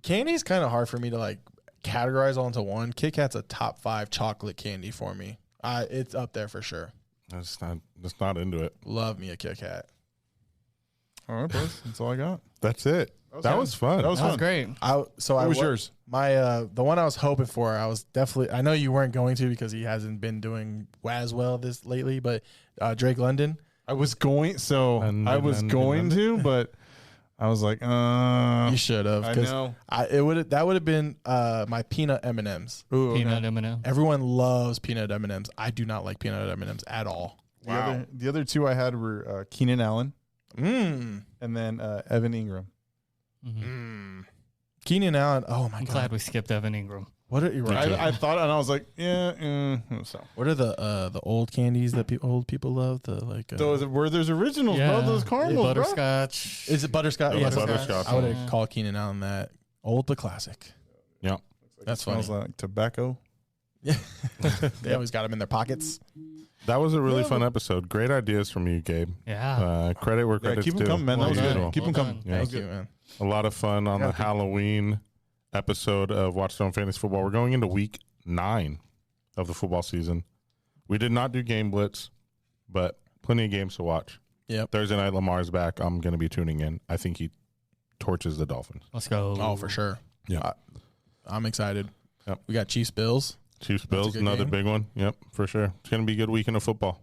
Candy's kind of hard for me to like categorize all into one. Kit Kat's a top 5 chocolate candy for me. It's up there for sure. Just not into it. Love me a Kit Kat. All right, boys. That's all I got. That's it. That was fun. That was That was fun. great. What was yours? My the one I was hoping for. I was definitely. I know you weren't going to because he hasn't been doing as well this lately. But Drake London. I was going to, but I was like, You should have. I know. That would have been my peanut M&Ms. Ooh, okay. Peanut M&M. Everyone loves peanut M&Ms. I do not like peanut M&Ms at all. The other two I had were Keenan Allen Mm. and then Evan Ingram. Keenan Allen. Oh my I'm god. glad we skipped Evan Ingram. What are you right? I thought, and I was like, so. What are the old candies that old people love? The like Where there's originals, bro. Those caramels, bro. Butterscotch. is it butterscotch? Yeah, Yes, butterscotch. I would call Keenan Allen that old but classic. Yeah. That's funny. Smells like tobacco. They always got them in their pockets. That was a really fun episode. Great ideas from you, Gabe. Yeah. Credit where Yeah, credit's keep them due. coming, man. That was Well good. done. Keep them Well coming. done. Yeah. Thank you, man. A lot of fun on the Halloween episode of Watchstone Fantasy Football. We're going into week 9 of the football season. We did not do Game Blitz, but plenty of games to watch. Yep. Thursday night, Lamar's back. I'm going to be tuning in. I think he torches the Dolphins. Let's go. Oh, for sure. Yeah. I'm excited. Yep. We got Chiefs Bills. Chiefs Bills, good another game. big one. Yep, for sure. It's going to be a good weekend of football.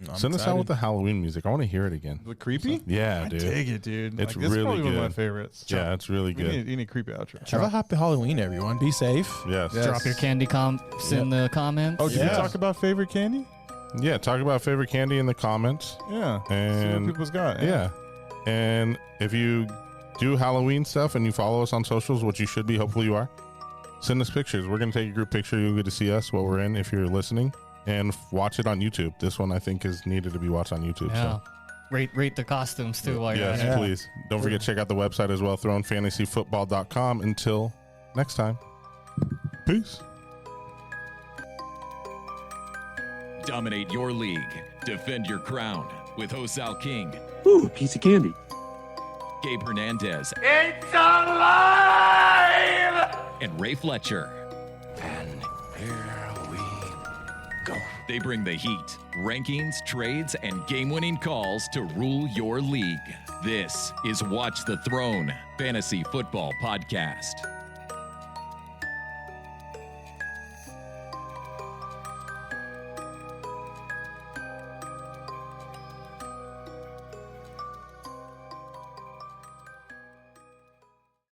I'm Send us out excited. with the Halloween music. I want to hear it again. The creepy? Yeah, I dude. dig it, dude. It's this is really probably one of my good. favorites. Yeah, it's really We good. need a creepy outro. Have a happy Halloween, everyone. Be safe. Yes. Yeah. Drop your candy comps in the comments. Oh, did Yeah. we talk about favorite candy? Yeah, talk about favorite candy in the comments. Yeah. See And what people's got. yeah. And if you do Halloween stuff and you follow us on socials, which you should be, hopefully you are, send us pictures. We're going to take a group picture. You'll get to see us, what we're in, if you're listening. And watch it on YouTube. This one, I think, is needed to be watched on YouTube. Yeah. So. Rate the costumes too while you're Yes, at it. please. Don't forget to check out the website as well, thronefantasyfootball.com. Until next time, peace. Dominate your league. Defend your crown with Hosal King, Ooh, a piece of candy. Gabe Hernandez, It's alive! and Ray Fletcher. And here we go. They bring the heat, rankings, trades, and game-winning calls to rule your league. This is Watch the Throne Fantasy Football Podcast.